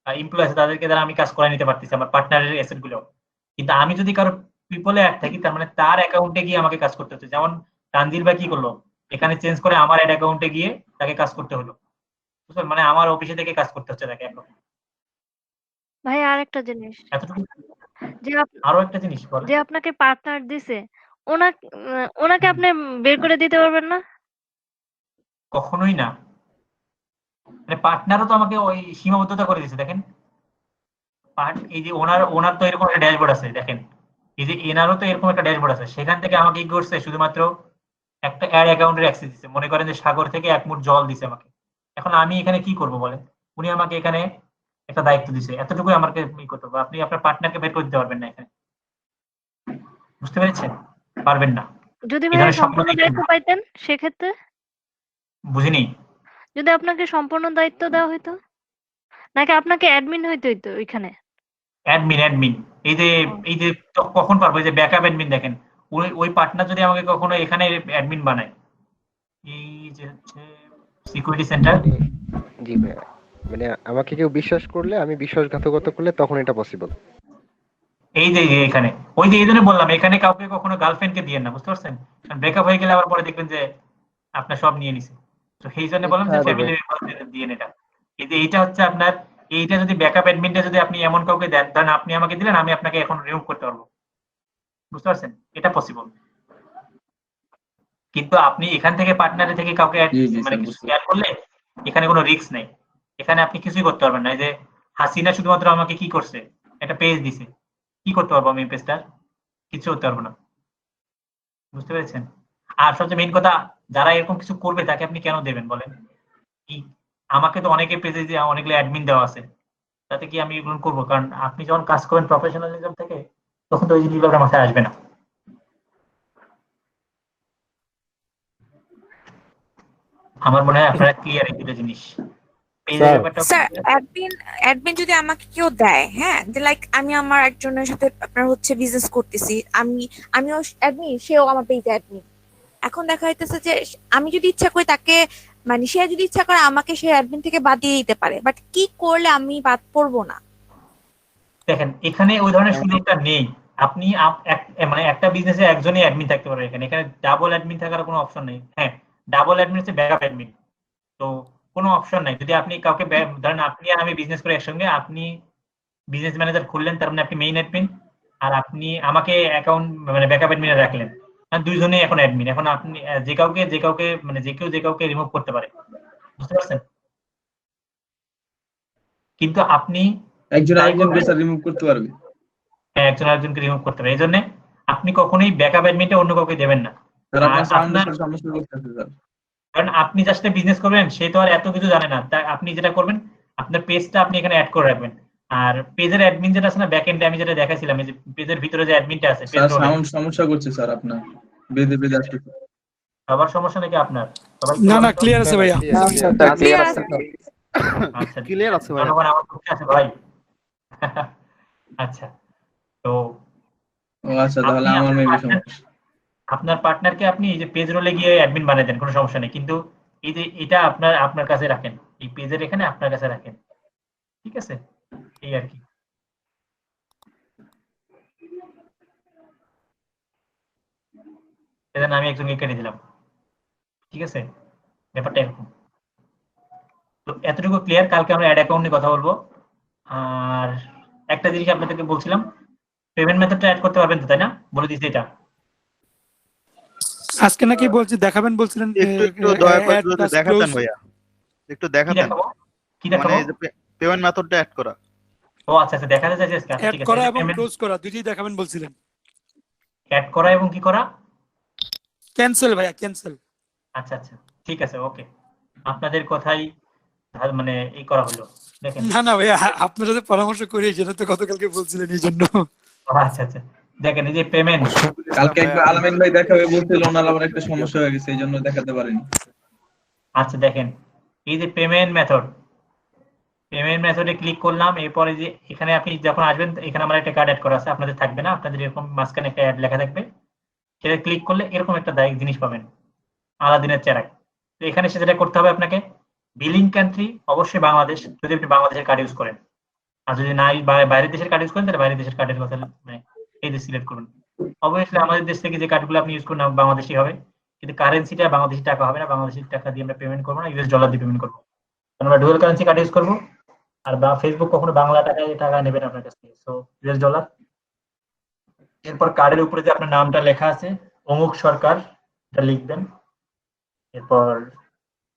এমপ্লয়ি আছে তাদেরকে দ্বারা আমি কাজ করে নিতে পারতেছি আমার পার্টনারের অ্যাসেট গুলো। কিন্তু আমি যদি কারো পিপলে অ্যাড থাকি তার মানে তার অ্যাকাউন্টে গিয়ে আমাকে কাজ করতে হচ্ছে। যেমন তানজিল ভাই কি করলো, এখানে চেঞ্জ করে আমার অ্যাড অ্যাকাউন্টে গিয়ে তাকে কাজ করতে হলো, বুঝলেন? মানে আমার অফিসে থেকে কাজ করতে হচ্ছে তাকে একরকম। ভাই আর একটা জিনিস, এতটুকু। যে আরো একটা জিনিস বলেন, যে আপনাকে পার্টনার দিছে ওনাকে আপনি বের করে দিতে পারবেন না? কখনোই না। মানে পার্টনারও তো আমাকে ওই সীমাবদ্ধতা করে দিয়েছে। দেখেন এই যে ওনার তো এরকম একটা ড্যাশবোর্ড আছে, দেখেন এই যে এনারও তো এরকম একটা ড্যাশবোর্ড আছে, সেখান থেকে আমাকে কি করছে, শুধুমাত্র একটা অ্যাড অ্যাকাউন্টের অ্যাক্সেস দিচ্ছে। মনে করেন যে সাগর থেকে এক মুঠ জল দিছে আমাকে, এখন আমি এখানে কি করব বলেন? উনি আমাকে এখানে একটা দায়িত্ব দিছে, এতটুকুই আমাকে করতে হবে। আপনি আপনার পার্টনারকে বের করে দিতে পারবেন না এখানে, বুঝতে পেরেছেন? পারবেন না। যদি ভাই সম্পূর্ণ দায়িত্ব পাইতেন সেক্ষেত্রে? বুঝিনি। যদি আপনাকে সম্পূর্ণ দায়িত্ব দেওয়া হইতো, নাকি আপনাকে অ্যাডমিন হইতে হইতো ওইখানে? অ্যাডমিন এই যে কখন পারবো, এই যে ব্যাকআপ অ্যাডমিন দেখেন, ওই পার্টনার যদি আমাকে কখনো এখানে অ্যাডমিন বানায়, এই যে হচ্ছে সিকিউরিটি সেন্টার। জি ভাই, মানে আমাকে কেউ বিশ্বাস করলে, আমি বিশ্বাসঘাতকতা করলে তখন এটা পসিবল। এই যে এখানে ওই যে এই জন্য বললাম এখানে কাউকে কখনো গার্লফ্রেন্ডকে দিয়েন না, বুঝতে পারছেন? কারণ ব্রেকআপ হয়ে গেলে আবার পরে দেখবেন যে আপনার সব নিয়ে নিছে। তো সেই জন্য বললাম যে ফ্যামিলি মেম্বারদের দিয়েন এটা। এই যে এইটা হচ্ছে আপনার, এইটা যদি ব্যাকআপ অ্যাডমিনটা যদি আপনি এমন কাউকে দেন, ধরেন আপনি আমাকে দিলেন, আমি আপনাকে এখন রিমুভ করতে পারবো, বুঝতে পারছেন? এটা পসিবল। কিন্তু আপনি এখান থেকে পার্টনারে থেকে কাউকে মানে কিছু শেয়ার করলে এখানে কোনো রিস্ক নেই, এখানে আপনি কিছুই করতে পারবেন না। এই যে হাসিনা শুধুমাত্র আমাকে কি করছে, একটা পেজ দিছে, কি করতে পারবো আমি পেজটা? কিছু করতে পারবো না, বুঝতে পেরেছেন? আর সবচেয়ে মেইন কথা, যারা এরকম কিছু করবে তাকে আপনি কেন দেবেন বলেন? আমাকে তো অনেকে পেজে যে অনেকগুলো অ্যাডমিন দেওয়া আছে, তাতে কি আমি এগুলো করবো? কারণ আপনি যখন কাজ করবেন প্রফেশনালিজম থেকে, তখন তো ওই জিনিসগুলো আপনার মাথায় আসবে না। আমার মনে হয় আপনারা ক্লিয়ার এই দুটো জিনিস। স্যার অ্যাডমিন যদি আমাকে কেউ দেয়, হ্যাঁ, যে লাইক আমি আমার একজনের সাথে আপনার হচ্ছে বিজনেস করতেছি, আমিও অ্যাডমিন, সেও আমার পেজে অ্যাডমিন। এখন দেখা যাইতেছে যে আমি যদি ইচ্ছা করি তাকে, মানে সে যদি ইচ্ছা করে আমাকে সে অ্যাডমিন থেকে বাদ দিয়ে দিতে পারে, বাট কি করলে আমি বাদ পড়বো না? দেখেন এখানে ওই ধরনের সুযোগটা নেই। আপনি মানে একটা বিজনেসে একজনই অ্যাডমিন থাকতে পারে, এখানে ডাবল অ্যাডমিন থাকার কোনো অপশন নেই। হ্যাঁ, ডাবল অ্যাডমিন হচ্ছে ব্যাকআপ অ্যাডমিন, তো কোনো অপশন নাই। যদি আপনি কাউকে ধরেন আপনি আর আমি বিজনেস করে একসঙ্গে, আপনি বিজনেস ম্যানেজার খুললেন, তার মানে আপনি মেইন অ্যাডমিন, আর আপনি আমাকে অ্যাকাউন্ট মানে ব্যাকআপ অ্যাডমিনে রাখলেন, দুইজনেই এখন অ্যাডমিন। এখন আপনি যে কাউকে মানে যে কাউকে রিমুভ করতে পারে, বুঝতে পারছেন? কিন্তু আপনি একজন আরেকজনকে স্যার রিমুভ করতে পারবে। হ্যাঁ, একজন আরেকজনকে রিমুভ করতে পারে। এই জন্য আপনি কখনোই ব্যাকআপ অ্যাডমিনটা অন্য কাউকে দেবেন না। কারণ আপনি জাস্ট বিজনেস করবেন, সে তো আর এত কিছু জানে না। তাই আপনি যেটা করবেন, আপনার পেজটা আপনি এখানে অ্যাড করে রাখবেন, আর পেজের অ্যাডমিন যেটা আছে না, ব্যাক এন্ডে আমি যেটা দেখাইছিলাম, এই যে পেজের ভিতরে যে অ্যাডমিনটা আছে, স্যার সাউন্ড সমস্যা করছে স্যার আপনার, বেদে আসছে। সবার সমস্যা নাকি আপনার? সবাই না ক্লিয়ার আছে ভাইয়া, ক্লিয়ার আছে। আচ্ছা ক্লিয়ার আছে ভাই, জনগণ আমার পক্ষে আছে ভাই। আচ্ছা, তো আচ্ছা তাহলে আমার মেবি সমস্যা। আপনার পার্টনারকে আপনি এই যে পেজ রোলে গিয়ে অ্যাডমিন বানিয়ে দেন, কোনো সমস্যা নেই। কিন্তু এই যে এটা আপনার কাছে রাখেন, এই পেজের এখানে আপনার কাছে রাখেন, ঠিক আছে? এই আর কি। সেজন্য আমি একজনকে কেটে দিলাম। ঠিক আছে, ব্যাপারটা এরকম। তো এতটুকু ক্লিয়ার। কালকে আমরা অ্যাড অ্যাকাউন্ট নিয়ে কথা বলবো। আর একটা জিনিস আপনাদেরকে বলছিলাম, পেমেন্ট মেথডটা অ্যাড করতে পারবেন তো, তাই না? বলে দিচ্ছি এটা আজকে নাকি বলছি দেখাবেন বলছিলেন। একটু দয়া করে যদি দেখাতেন ভাইয়া, একটু দেখাতেন কি দেখাবো? মানে পেমেন্ট মেথডটা অ্যাড করা। ও আচ্ছা আচ্ছা, দেখাতে চাইছি আজকে। অ্যাড ঠিক আছে, করা এবং ক্লোজ করা দুটোই দেখাবেন বলছিলেন। অ্যাড করা এবং কি করা? ক্যান্সেল ভাইয়া, ক্যান্সেল। আচ্ছা আচ্ছা, ঠিক আছে, ওকে। আপনাদের কথাই মানে এই করা হলো। দেখেন, না না ভাইয়া, আপনার সাথে পরামর্শ করি, যেটা তো গতকালকে বলছিলেন এই জন্য। আচ্ছা আচ্ছা, দেখেন এই যে পেমেন্ট, কালকে একটু আলামিন ভাই দেখাবে বলছিল, ওনার আবার একটা সমস্যা হয়ে গেছে, এই জন্য দেখাতে পারেনি। আচ্ছা দেখেন, এই যে পেমেন্ট মেথডে ক্লিক করলাম। এরপরে যে এখানে আপনি যখন আসবেন, এখানে আমার একটা কার্ড অ্যাড করা আছে, আপনাদের থাকবে না, আপনাদের এরকম মাঝখানে একটা অ্যাড লেখা থাকবে। সেটা ক্লিক করলে এরকম একটা জিনিস পাবেন, আলাদিনের চেরাগ। তো এখানে সেটা করতে হবে আপনাকে। বিলিং কান্ট্রি অবশ্যই বাংলাদেশ, যদি আপনি বাংলাদেশের কার্ড ইউজ করেন। আর যদি না বাইরের দেশের কার্ড ইউজ করেন, তাহলে বাইরের দেশের কার্ডের কথা এই দেশ সিলেক্ট করুন। অবশ্যই আমাদের দেশ থেকে যে কার্ডগুলো আপনি ইউজ করুন বাংলাদেশি হবে, কিন্তু কারেন্সিটা বাংলাদেশি টাকা হবে না। বাংলাদেশি টাকা দিয়ে আমরা পেমেন্ট করবো না, ইউএস ডলার দিয়ে পেমেন্ট করবো। আমরা ডুয়াল কারেন্সি কার্ড ইউজ করবো। আর ফেসবুক কখনো বাংলা টাকা নেবেন আপনার কাছ থেকে, সো ইউএস ডলার। এরপর কার্ডের উপরে যে আপনার নামটা লেখা আছে, অমুক সরকার, এটা লিখবেন। এরপর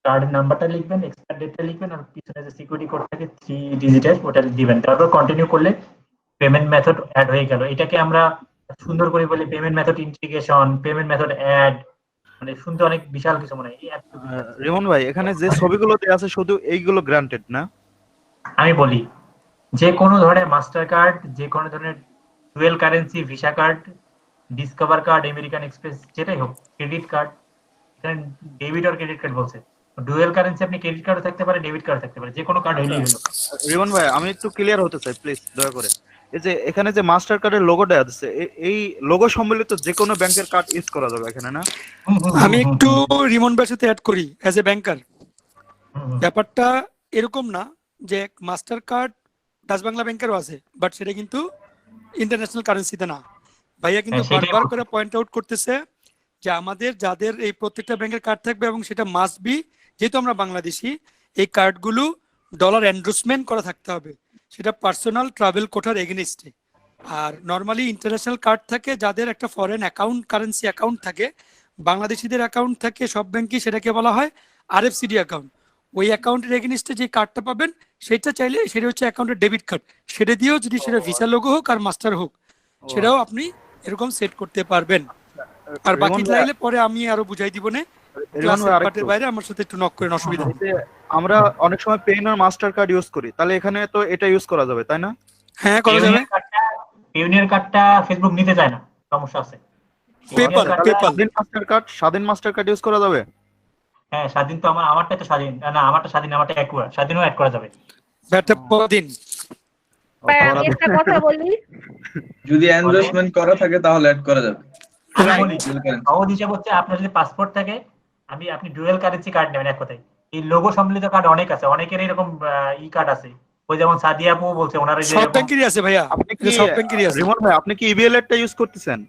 কার্ডের নাম্বারটা লিখবেন, এক্সপায়ার ডেটটা লিখবেন, আর পিছনে যে সিকিউরিটি কোড থাকে 3 ডিজিটের, ওটা দিবেন। তারপর কন্টিনিউ করলে পেমেন্ট মেথড অ্যাড হয়ে গেল। এটাকে আমরা সুন্দর করে বলি payment method integration, payment method add. মানে শুনতে অনেক বিশাল কিছু মনে হয়। রিমন ভাই, এখানে যে ছবিগুলো দেয়া আছে শুধু এইগুলো গ্রান্টেড না? আমি বলি, যে কোনো ধরনের মাস্টার কার্ড, যে কোনো ধরনের dual currency, visa card, discover card, American express, যেটাই হোক, ক্রেডিট কার্ড, এখানে ডেবিট আর ক্রেডিট কার্ড বলছে। ডুয়েল কারেন্সি আপনি ক্রেডিট কার্ড থাকতে পারে, ডেবিট কার্ড থাকতে পারে, যে কোনো কার্ড হলেই হলো। রিমন ভাই, আমি একটু ক্লিয়ার হতে চাই প্লিজ, দয়া করে। এই যে এখানে যে মাস্টার কার্ডের লোগোটা আছে, এই লোগো সম্বলিত যে কোনো ব্যাংকের কার্ড ইউজ করা যাবে এখানে না? আমি একটু রিমন ভাইয়ের সাথে অ্যাড করি অ্যাজ এ ব্যাংকার। ব্যাপারটা এরকম না যে মাস্টার কার্ড ডাচ বাংলা ব্যাংকেরও আছে, বাট সেটা কিন্তু ইন্টারন্যাশনাল কারেন্সিতে না। ভাইয়া কিন্তু বারবার করে পয়েন্ট আউট করতেছে যে আমাদের যাদের এই প্রত্যেকটা ব্যাংকের কার্ড থাকবে এবং সেটা মাস্ট বি, যেহেতু আমরা বাংলাদেশি, এই কার্ডগুলো ডলার এন্ডোর্সমেন্ট করা থাকতে হবে, সেটা পার্সোনাল ট্রাভেল কোটার এগেনিস্টে। আর নর্মালি ইন্টারন্যাশনাল কার্ড থাকে যাদের একটা ফরেন অ্যাকাউন্ট, কারেন্সি অ্যাকাউন্ট থাকে, বাংলাদেশিদের অ্যাকাউন্ট থাকে সব ব্যাংকে, সেটাকে বলা হয় আরএফসিডি অ্যাকাউন্ট। ওই অ্যাকাউন্টের এগেনিস্টে যে কার্ডটা পাবেন, সেটা চাইলে সেটা হচ্ছে অ্যাকাউন্টের ডেবিট কার্ড, সেটা দিয়েও যদি সেটা ভিসা লোগো হোক আর মাস্টার হোক, সেটাও আপনি এরকম সেট করতে পারবেন। আর বাকি চাইলে পরে আমি আরো বুঝাই দিব না, ক্লাসের বাইরে আমার সাথে একটু নক করেন, অসুবিধা নেই। আমরা অনেক সময় পেন আর মাস্টার কার্ড ইউজ করি, তাহলে এখানে তো এটা ইউজ করা যাবে তাই না? হ্যাঁ, করা যাবে। ইউনিয়ন কার্ডটা ফেসবুক নিতে চায় না, সমস্যা আছে। স্বাধীন মাস্টার কার্ড ইউজ করা যাবে? হ্যাঁ, স্বাধীন তো আমারটা তো স্বাধীন না, আমারটা স্বাধীন, আমারটা অ্যাকুয়া, স্বাধীনও অ্যাড করা যাবে। আমি একটা কথা বলি, যদি এনডোর্সমেন্ট করা থাকে তাহলে অ্যাড করা যাবে। সহজ হিসাব হচ্ছে, আপনার যদি পাসপোর্ট থাকে, আপনি ডুয়েল কারেন্সি কার্ড নেবেন। এক কথায় এই লোগো সম্বলিত কার্ড অনেক আছে, অনেকের এরকম ই কার্ড আছে। ওই যেমন সাদিয়া আপু বলছে, ওনার সব ব্যাংকেরই আছে ভাইয়া, আপনি কি সব ব্যাংকেরই আছে? রিমন ভাই, আপনি কি ইবিএল এরটা ইউজ করতেছেন?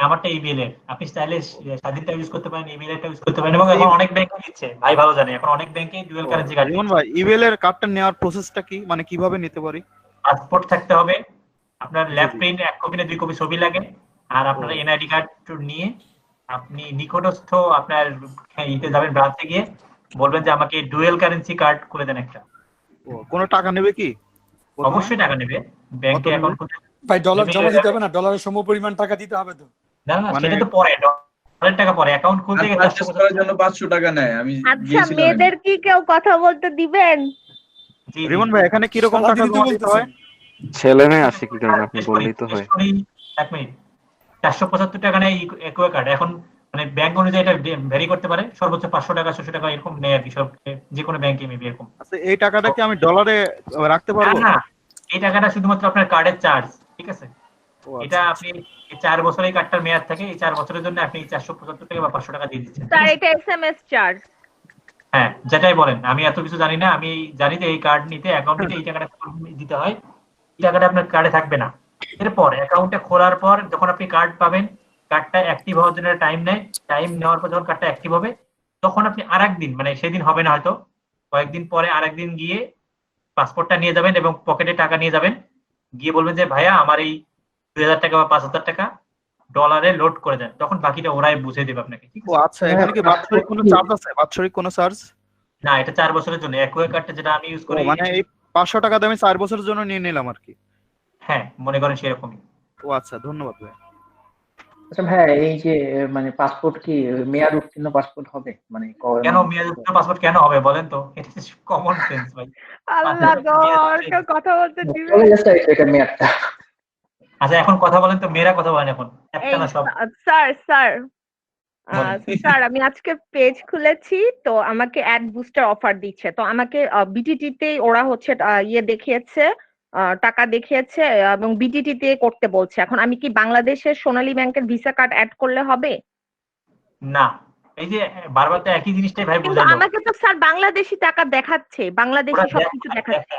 আমারটা ইবিএল এর, আপনি চাইলে স্বাধীনটা ইউজ করতে পারেন, ইবিএল এরটা ইউজ করতে পারেন, এবং এখন অনেক ব্যাংকে দিচ্ছে, ভাই ভালো জানে, এখন অনেক ব্যাংকে ডুয়েল কারেন্সি কার্ড। রিমন ভাই, ইবিএল এর কার্ডটা নেওয়ার প্রসেসটা কি, মানে কিভাবে নিতে পারি? পাসপোর্ট থাকতে হবে, আপনার লেফট প্রিন্ট 1 কপি না 2 কপি ছবি লাগে, আর আপনার এনআইডি কার্ড নিয়ে আপনি নিকটস্থ আপনার ইতে যাবেন, ব্রাঞ্চে গিয়ে বলবেন যে আমাকে ডুয়েল কারেন্সি কার্ড করে দেন একটা। কোনো টাকা নেবে কি? অবশ্যই টাকা নেবে, ব্যাংকে অ্যাকাউন্ট করতে। ভাই ডলার জমা দিতে হবে না, ডলারের সমপরিমাণ টাকা দিতে হবে তো? না না, সেটা তো পরে, ডলারের টাকা পরে, অ্যাকাউন্ট খুলতে গেলে পারচেজ করার জন্য 500 টাকা নেয়। আমি আচ্ছা, মেয়েদের কি কেউ কথা বলতে দিবেন? রিমন ভাই, এখানে কি রকম টাকা জমা দিতে হয়? ছেলে মেয়ে আসে কি কারণে, আপনি বললেই তো হয়। 1 মিনিট, 475 টাকা নেয় অ্যাকুয়া কার্ড। এখন মানে ব্যাংক অনুযায়ী এটা ভ্যারি করতে পারে, সর্বোচ্চ 500 টাকা 600 টাকা এরকম নেয় আর কি, সব যে কোনো ব্যাংকে মেবি এরকম। আচ্ছা, এই টাকাটা কি আমি ডলারে রাখতে পারবো? না, এই টাকাটা শুধুমাত্র আপনার কার্ডের চার্জ, ঠিক আছে? এটা আপনি 4 বছরের কার্ডটার মেয়াদ থাকে, এই 4 বছরের জন্য আপনি 475 টাকা বা 500 টাকা দিয়ে দিচ্ছেন। স্যার, এটা এসএমএস চার্জ? হ্যাঁ, যেটাই বলেন, আমি এত কিছু জানি না। আমি জানি যে এই কার্ড নিতে, অ্যাকাউন্ট নিতে এই টাকাটা দিতে হয়। এই টাকাটা আপনার কার্ডে থাকবে না। এরপর অ্যাকাউন্টে খোলার পর যখন আপনি কার্ড পাবেন, কার্ডটা অ্যাক্টিভ হওয়ার জন্য টাইম নেয়, টাইম নেওয়ার পর যখন কার্ডটা অ্যাক্টিভ হবে তখন আপনি আরেকদিন, মানে সেদিন হবে না হয়তো, কয়েকদিন পরে আরেকদিন গিয়ে পাসপোর্টটা নিয়ে যাবেন এবং পকেটে টাকা নিয়ে যাবেন, গিয়ে বলবেন যে ভাইয়া আমার এই 2000 টাকা বা 5000 টাকা ডলারে লোড করে দেন, তখন বাকিটা ওরাই বুঝে দেবে আপনাকে। ঠিক ও আছে? আচ্ছা, এখানে কি বাৎসরিক কোনো চার্জ আছে? বাৎসরিক কোনো চার্জ? না, এটা 4 বছরের জন্য। অ্যাকুয়া কার্ডটা যেটা আমি ইউজ করি, মানে এই 500 টাকা দামে 4 বছরের জন্য নিয়ে নিলাম আর কি। হ্যাঁ মনে করেন সেরকমই। ও আচ্ছা, ধন্যবাদ ভাই। আচ্ছা ভাই, এই যে মানে পাসপোর্ট কি মেয়াদ উত্তীর্ণ পাসপোর্ট হবে? মানে কেন মেয়াদ উত্তীর্ণ পাসপোর্ট কেন হবে বলেন তো? এটা কমন সেন্স ভাই। আল্লাহ গো, কেউ কথা বলতে দিবে? চলে গেছে এটা মেয়াদটা। আচ্ছা এখন কথা বলেন তো, মেয়েরা কথা বলেন এখন, একটা না সব। স্যার আমি আজকে পেজ খুলেছি, তো আমাকে অ্যাড বুস্টার অফার দিচ্ছে, তো আমাকে বিটিটি তে ওরা হচ্ছে ইয়ে দেখিয়েছে, টাকা দেখিয়েছে এবং বিটিটি তে করতে বলছে। এখন আমি কি বাংলাদেশের সোনালী ব্যাংকের ভিসা কার্ড অ্যাড করলে হবে? না, এই যে বারবার তো একই জিনিসটাই ভাই কিন্তু বুঝাইলো। আমাকে তো স্যার বাংলাদেশি টাকা দেখাচ্ছে, বাংলাদেশি সবকিছু দেখাচ্ছে।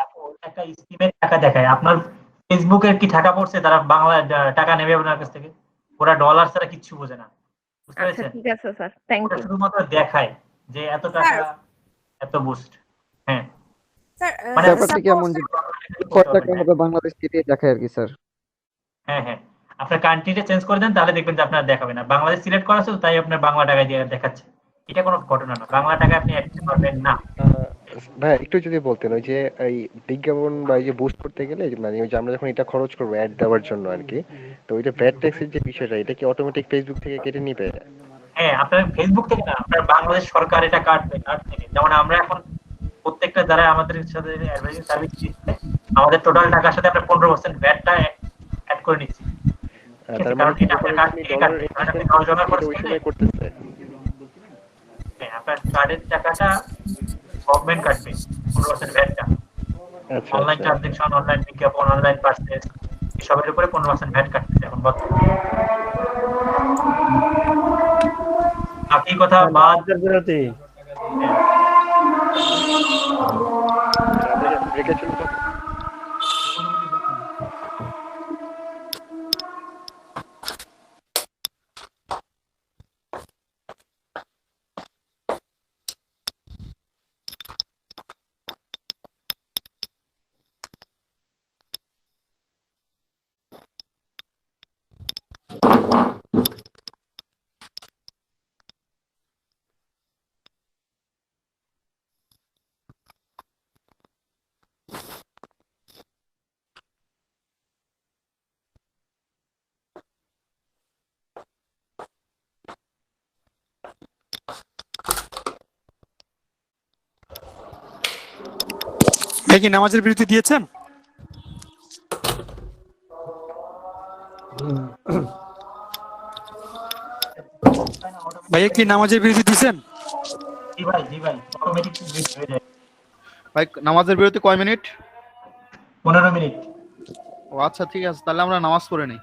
একটা স্কিমের টাকা দেখায়, আপনার ফেসবুকের কি টাকা পড়ছে? তারা বাংলা টাকা নেবে আপনার কাছ থেকে, ওরা ডলার ছাড়া কিচ্ছু বোঝে না, বুঝতে আচ্ছা পেরেছেন? ঠিক আছে স্যার, থ্যাংক ওরা ইউ। শুধুমাত্র দেখায় যে এত টাকা, এত বুস্ট। হ্যাঁ মানে ব্যাপারটা কেমন যে কয় টাকা হবে বাংলাদেশ থেকে দেখায় আর কি স্যার। হ্যাঁ হ্যাঁ, আপনার কান্ট্রিটা চেঞ্জ করে দেন, তাহলে দেখবেন যে আপনার দেখাবে না। বাংলাদেশ সিলেক্ট করা আছে তো, তাই আপনার বাংলা টাকা দিয়ে দেখাচ্ছে। এটা কোনো ঘটনা না, বাংলা টাকা আপনি অ্যাড করতে পারবেন না। ভাই একটু যদি বলতেন, ওই যে এই বিজ্ঞাপন বা এই যে বুস্ট করতে গেলে মানে ওই যে আমরা যখন এটা খরচ করবো অ্যাড দেওয়ার জন্য আর কি, তো ওইটা ভ্যাট ট্যাক্সের যে বিষয়টা, এটা কি অটোমেটিক ফেসবুক থেকে কেটে নিবে? হ্যাঁ, আপনার ফেসবুক থেকে না, আপনার বাংলাদেশ সরকার এটা কাটবে, কার্ড থেকে। যেমন আমরা এখন প্রত্যেকটা যারা আমাদের সাথে অ্যাডভাইজিং সার্ভিস দিচ্ছে, আমাদের টোটাল টাকার সাথে আমরা 15% ভ্যাটটা অ্যাড করে নিচ্ছি। তার কারণ মানে এটা আপনার কার্ড থেকে কাটবে, কারণ আপনি 10 জনের খরচ ওই করলে, সময় করতেছে। হ্যাঁ আপনার কার্ডের টাকাটা গভর্নমেন্ট কাটবে 15% ভ্যাটটা। আচ্ছা অনলাইন ট্রানজাকশন, অনলাইন বিজ্ঞাপন, অনলাইন পারচেজ এসবের উপরে 15% ভ্যাট কাটতেছে এখন বর্তমানে। বাকি কথা বাদ। বিরতি ভাই কি নামাজের বিরতি দিয়েছেন? ভাইয়া কি নামাজের বিরতি দিয়েছেন? জি ভাই, জি ভাই, অটোমেটিক লিস্ট হয়ে যায়। ভাই নামাজের বিরতি কয় মিনিট? 15 মিনিট। ও আচ্ছা ঠিক আছে, তাহলে আমরা নামাজ পড়ে নিই।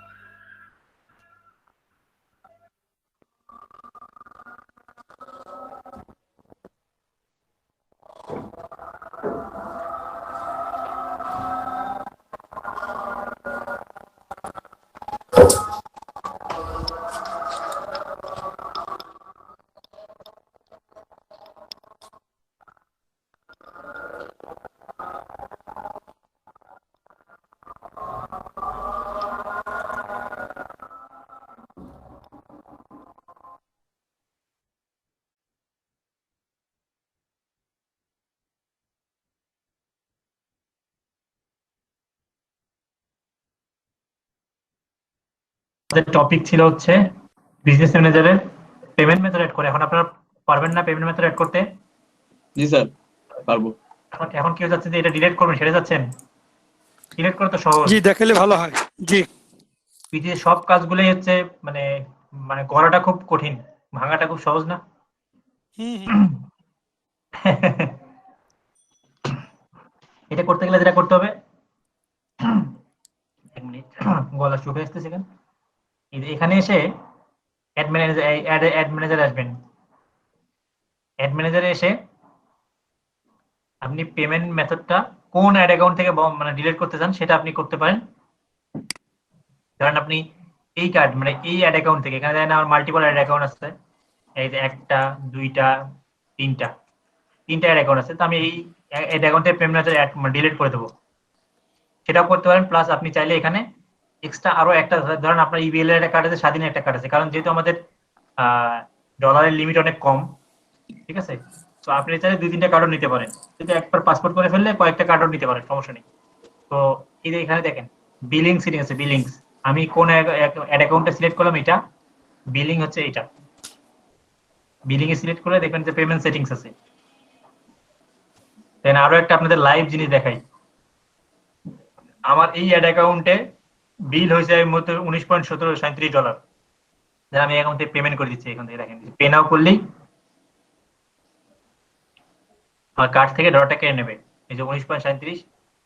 আমাদের টপিক ছিল হচ্ছে বিজনেস ম্যানেজারের পেমেন্ট মেথড অ্যাড করে। এখন আপনারা পারবেন না পেমেন্ট মেথড অ্যাড করতে? জি স্যার, পারবো। এখন কেউ যাচ্ছে যে এটা ডিলিট করবেন, সেটা যাচ্ছেন? ডিলিট করে তো সহজ। জি, দেখালে ভালো হয়। জি, পৃথিবীর সব কাজগুলোই হচ্ছে মানে মানে করাটা খুব কঠিন, ভাঙাটা খুব সহজ না? এটা করতে গেলে যেটা করতে হবে, এক মিনিট গলা শুকিয়ে আসতেছে কেন, এখানে এসে অ্যাড ম্যানেজার আসবেন। অ্যাড ম্যানেজারে এসে আপনি পেমেন্ট মেথডটা কোন অ্যাড অ্যাকাউন্ট থেকে মানে ডিলিট করতে চান সেটা আপনি করতে পারেন। ধরেন আপনি এই কার্ড মানে এই অ্যাড অ্যাকাউন্ট থেকে, এখানে দেখেন আমার মাল্টিপল অ্যাড অ্যাকাউন্ট আছে, এই যে 1টা 2টা 3টা অ্যাড অ্যাকাউন্ট আছে। তো আমি এই অ্যাড অ্যাকাউন্টের পেমেন্ট ডিলিট করে দেবো, সেটাও করতে পারেন। প্লাস আপনি চাইলে এখানে এক্সট্রা আরো একটা, ধরেন আপনার ইবিএল এর একটা কার্ড আছে, স্বাধীন একটা কার্ড আছে, কারণ যেহেতু আমাদের ডলারের লিমিট অনেক কম, ঠিক আছে। তো আপনি চাইলে 2-3টা কার্ডও নিতে পারেন, যদি একবার পাসপোর্ট করে ফেললে কয়েকটা কার্ডও নিতে পারেন, সমস্যা নেই। তো এই যে এখানে দেখেন বিলিং সিটিং আছে, বিলিংস আমি কোন অ্যাড অ্যাকাউন্টটা সিলেক্ট করলাম, এটা বিলিং হচ্ছে এটা, বিলিং এ সিলেক্ট করে দেখবেন যে পেমেন্ট সেটিংস আছে। দেন আরো একটা আপনাদের লাইভ জিনিস দেখাই, আমার এই অ্যাড অ্যাকাউন্টে বিল হয়েছে মতো $19.37 যারা আমি অ্যাকাউন্টে পেমেন্ট করে দিচ্ছি। এখান থেকে দেখেন পে নাও করলেই আমার কার্ড থেকে ডলারটা কেটে নেবে, এই যে 19.37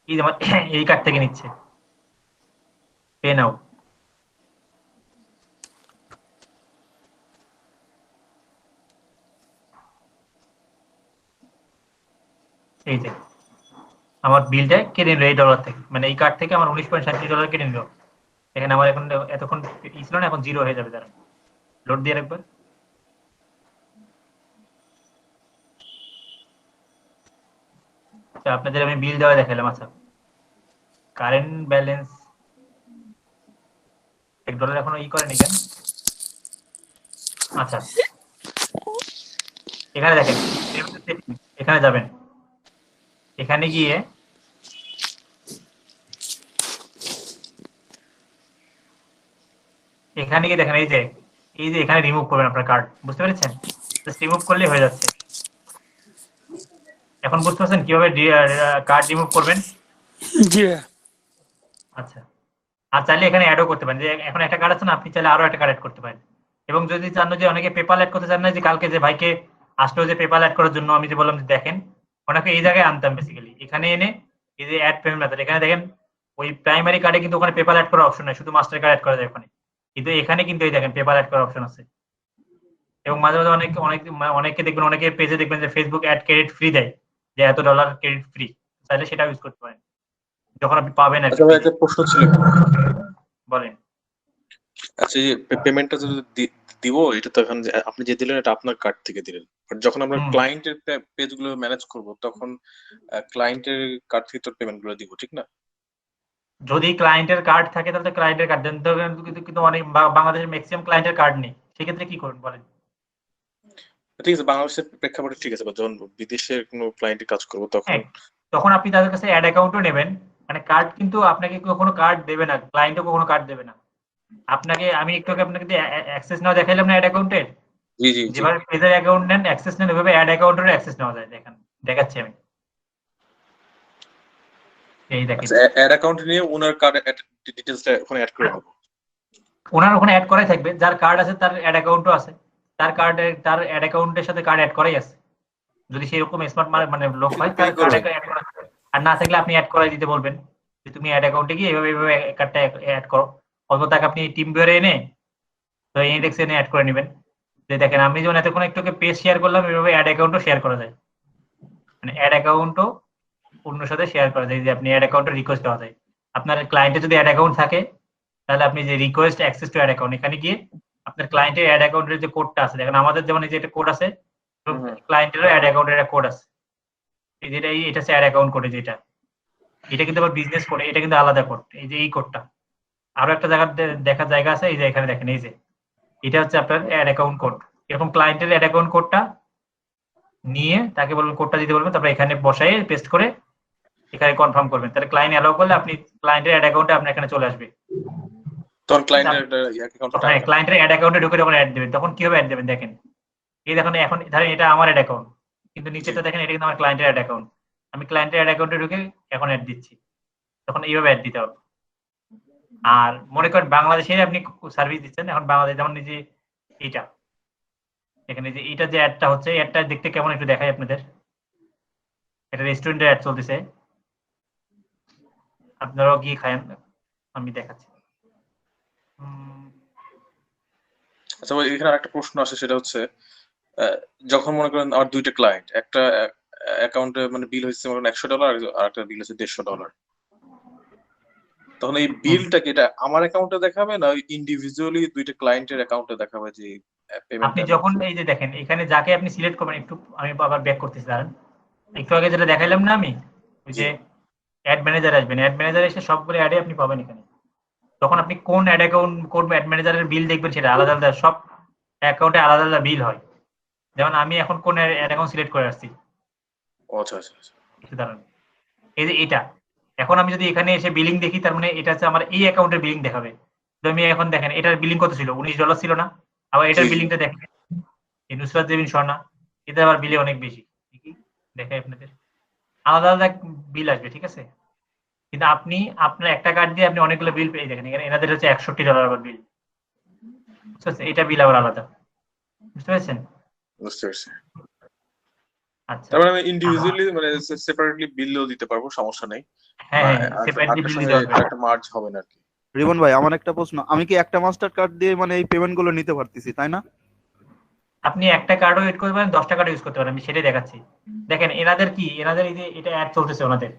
এই যে আমার এই কার্ড থেকে নিচ্ছে, পে নাও। এই যে আমার বিলটা কেটে নিল এই ডলার থেকে, মানে এই কার্ড থেকে আমার $19.37 কেটে নিল। এখানে আমার এখন এতক্ষণ ছিল না, এখন 0 হয়ে যাবে। দাঁড়ান লোড দিয়ে রাখবেন। আপনাদের আমি বিল দেওয়া দেখালাম। আচ্ছা কারেন্ট ব্যালেন্স $1 এখনো করেনি কেন? আচ্ছা এখানে দেখেন, এখানে যাবেন, এখানে গিয়ে দেখেন এই যে এখানে রিমুভ করবেন আপনার কার্ড, বুঝতে পেরেছেন? জাস্ট রিমুভ করলেই হয়ে যাচ্ছে। এখন বুঝতে পারছেন কিভাবে কার্ড রিমুভ করবেন? জি। আচ্ছা, আর চাইলে এখানে অ্যাডও করতে পারেন, যে এখন একটা কার্ড আছে না, আপনি চাইলে আরো একটা কার্ড অ্যাড করতে পারেন। এবং যদি চান যে অনেকে পেপাল অ্যাড করতে চান না, যে কালকে যে ভাইকে আসলো যে পেপাল অ্যাড করার জন্য, আমি যে বললাম যে দেখেন ওনাকে এই জায়গায় আনতাম বেসিক্যালি, এখানে এনে এই যে অ্যাড পেমেন্ট মেথড, এখানে দেখেন ওই প্রাইমারি কার্ডে কিন্তু ওখানে পেপাল অ্যাড করার অপশন নাই, শুধু মাস্টার কার্ড অ্যাড করা যায় ওখানে, কিন্তু এখানে কিন্তু এই দেখেন পেপাল অ্যাড করার অপশন আছে। এবং মাঝে মাঝে অনেকে দেখবেন, অনেকের পেজে দেখবেন যে ফেসবুক অ্যাড ক্রেডিট ফ্রি দেয়, যে $এত ক্রেডিট ফ্রি, চাইলে সেটা ইউজ করতে পারেন যখন আপনি পাবেন। আচ্ছা ভাই, একটা প্রশ্ন ছিল। বলেন। আচ্ছা, এই পেমেন্টটা যদি দিব, এটা তো এখন আপনি যে দিলেন এটা আপনার কার্ড থেকে দিলেন, বাট যখন আমরা ক্লায়েন্টের পেজগুলো ম্যানেজ করব তখন ক্লায়েন্টের কার্ড থেকে তো পেমেন্টগুলো দিব, ঠিক না? যদি ক্লায়েন্টের কার্ড থাকে তাহলে ক্লায়েন্টের কার্ড দেন, কিন্তু অনেক বাংলাদেশের ম্যাক্সিমাম ক্লায়েন্টের কার্ড নেই, সেক্ষেত্রে কি করবেন বলেন? ঠিক আছে, বাংলাদেশের প্রেক্ষাপটে ঠিক আছে, যখন বিদেশের কোনো ক্লায়েন্টের কাজ করব তখন আপনি তাদের কাছে অ্যাড অ্যাকাউন্টও নেবেন, মানে কার্ড কিন্তু আপনাকে কখনো কার্ড দেবে না, ক্লায়েন্টও কখনো কার্ড দেবে না আপনাকে। আমি একটু আগে আপনাকে অ্যাক্সেস নেওয়া দেখাইলাম না অ্যাড অ্যাকাউন্টের, যেভাবে পেজের অ্যাকাউন্ট নেন অ্যাক্সেস নেন, ওইভাবে অ্যাড অ্যাকাউন্টের অ্যাক্সেস নেওয়া যায়। দেখেন দেখাচ্ছি আমি, এই দেখেন অ্যাড অ্যাকাউন্ট নিয়ে ওনার কার্ড ডিটেইলসটা ওখানে অ্যাড করে দেব। ওনার ওখানে অ্যাড করাই থাকবে, যার কার্ড আছে তার অ্যাড অ্যাকাউন্টও আছে, তার অ্যাড অ্যাকাউন্টের সাথে কার্ড অ্যাড করাই আছে। যদি সেরকম স্মার্ট মানে লোক হয় তার কার্ড অ্যাড করা, আর না থাকলে আপনি অ্যাড করাই দিতে বলবেন যে তুমি অ্যাড অ্যাকাউন্টে গিয়ে এইভাবে কার্ডটা অ্যাড করো, অল্প টাকা আপনি টিম ভিউয়ারে এনে তো ইন্ডেক্স এনে অ্যাড করে নেবেন। যে দেখেন আমি যেমন এতক্ষণ একটু পেজ শেয়ার করলাম, এইভাবে অ্যাড অ্যাকাউন্টও শেয়ার করা যায়, মানে অ্যাড অ্যাকাউন্টও অন্যর সাথে শেয়ার করা যায়, যে আপনি অ্যাড অ্যাকাউন্টের রিকোয়েস্ট দেওয়া যায়। আপনার ক্লায়েন্টের যদি অ্যাড অ্যাকাউন্ট থাকে তাহলে আপনি যে request access to add account, এখানে গিয়ে আপনার ক্লায়েন্টের অ্যাড অ্যাকাউন্টের যে কোডটা আছে, দেখেন আমাদের যেমন এই যে একটা কোড আছে, ক্লায়েন্টেরও অ্যাড অ্যাকাউন্টের একটা কোড আছে, এই যেটা এটা হচ্ছে অ্যাড অ্যাকাউন্ট কোড, যেটা এটা কিন্তু আবার বিজনেস কোড, এটা কিন্তু আলাদা কোড। এই যে এই কোডটা আরো একটা জায়গা দেখার জায়গা আছে, এই যে এখানে দেখেন, এই যে এটা হচ্ছে আপনার অ্যাড অ্যাকাউন্ট কোড। এরকম ক্লায়েন্টের অ্যাড অ্যাকাউন্ট কোডটা নিয়ে তাকে বলবেন কোডটা দিতে বলবেন, তারপরে এখানে বসাই পেস্ট করে এখানে কনফার্ম করবেন, তাহলে ক্লায়েন্ট অ্যালাউ করলে আপনি ক্লায়েন্টের অ্যাড অ্যাকাউন্টে আপনার এখানে চলে আসবে। তখন ক্লায়েন্টের অ্যাড অ্যাকাউন্টে ঢুকে যখন অ্যাড দেবেন তখন কিভাবে অ্যাড দেবেন দেখেন, এই দেখুন এখন ধরেন এটা আমার অ্যাড অ্যাকাউন্ট, কিন্তু নিচেটা দেখেন এটা কিন্তু আমার ক্লায়েন্টের অ্যাড অ্যাকাউন্ট, আমি ক্লায়েন্টের অ্যাড অ্যাকাউন্টে ঢুকে এখন অ্যাড দিচ্ছি, তখন এইভাবে অ্যাড দিতে হবে। আর মনে করেন বাংলাদেশে আপনি সার্ভিস দিচ্ছেন, এখন বাংলাদেশ যেমন নিজে এইটা এখানে যে এইটা যে অ্যাডটা হচ্ছে, অ্যাডটা দেখতে কেমন একটু দেখাই আপনাদের, এটা রেস্টুরেন্টের অ্যাড চলতেছে, আপনারাও গিয়ে খায়েন, আমি দেখাচ্ছি। আচ্ছা ভাই, এখানে একটা প্রশ্ন আসে, সেটা হচ্ছে যখন মনে করেন আমার দুইটা ক্লায়েন্ট, একটা অ্যাকাউন্টে মানে বিল হচ্ছে মনে করেন $100 আর একটা বিল হচ্ছে $150, তখন এই বিলটাকে এটা আমার অ্যাকাউন্টে দেখাবে না ইন্ডিভিজুয়ালি দুইটা ক্লায়েন্টের অ্যাকাউন্টে দেখাবে যে পেমেন্ট? আপনি যখন এই যে দেখেন এখানে যাকে আপনি সিলেক্ট করবেন, একটু আমি আবার ব্যাক করতেছি দাঁড়ান। একটু আগে যেটা দেখাইলাম না আমি, ওই যে অ্যাড ম্যানেজার আসবেন, অ্যাড ম্যানেজার এসে সবগুলো অ্যাডে আপনি পাবেন এখানে। তখন আপনি কোন অ্যাড অ্যাকাউন্ট কোন অ্যাড ম্যানেজারের বিল দেখবেন সেটা আলাদা আলাদা, সব অ্যাকাউন্টে আলাদা আলাদা বিল হয়। যেমন আমি এখন কোন অ্যাড অ্যাকাউন্ট সিলেক্ট করে আসছি, আচ্ছা আচ্ছা আচ্ছা, দাঁড়ান এই যে এটা। এখন আমি যদি এখানে এসে বিলিং দেখি, তার মানে এটা হচ্ছে আমার এই অ্যাকাউন্টের বিলিং দেখাবে। তো আমি এখন দেখেন এটার বিলিং কত ছিল, $19 ছিল না? আবার এটার বিলিংটা দেখেন, এই নুসরাত জেবিন স্বর্ণা, এটা আবার বিলে অনেক বেশি। ঠিকই দেখাই আপনাদের, আলাদা আলাদা বিল আসবে, ঠিক আছে? কিন্তু আপনি আপনার একটা কার্ড দিয়ে আপনি অনেকগুলো বিল পেয়ে দেখেন, এখানে এনাদের হচ্ছে $61 আবার বিল, বুঝতে পারছেন? এটা বিল আবার আলাদা, বুঝতে পারছেন? বুঝতে পারছি। আচ্ছা, তারপরে আমি ইন্ডিভিজুয়ালি মানে সেপারেটলি বিলও দিতে পারবো, সমস্যা নেই। হ্যাঁ সেপারেটলি বিল দিতে হবে, একটা মার্জ হবে না আর কি। রিমন ভাই, আমার একটা প্রশ্ন, আমি কি একটা মাস্টার কার্ড দিয়ে মানে এই পেমেন্ট গুলো নিতে পারতেছি, তাই না? আপনি একটা কার্ডও ইউজ করতে পারেন, 10টা কার্ড ইউজ করতে পারেন, আমি সেটাই দেখাচ্ছি। দেখেন এনাদের কি, এনাদের এই যে এটা অ্যাড চলতেছে ওনাদের,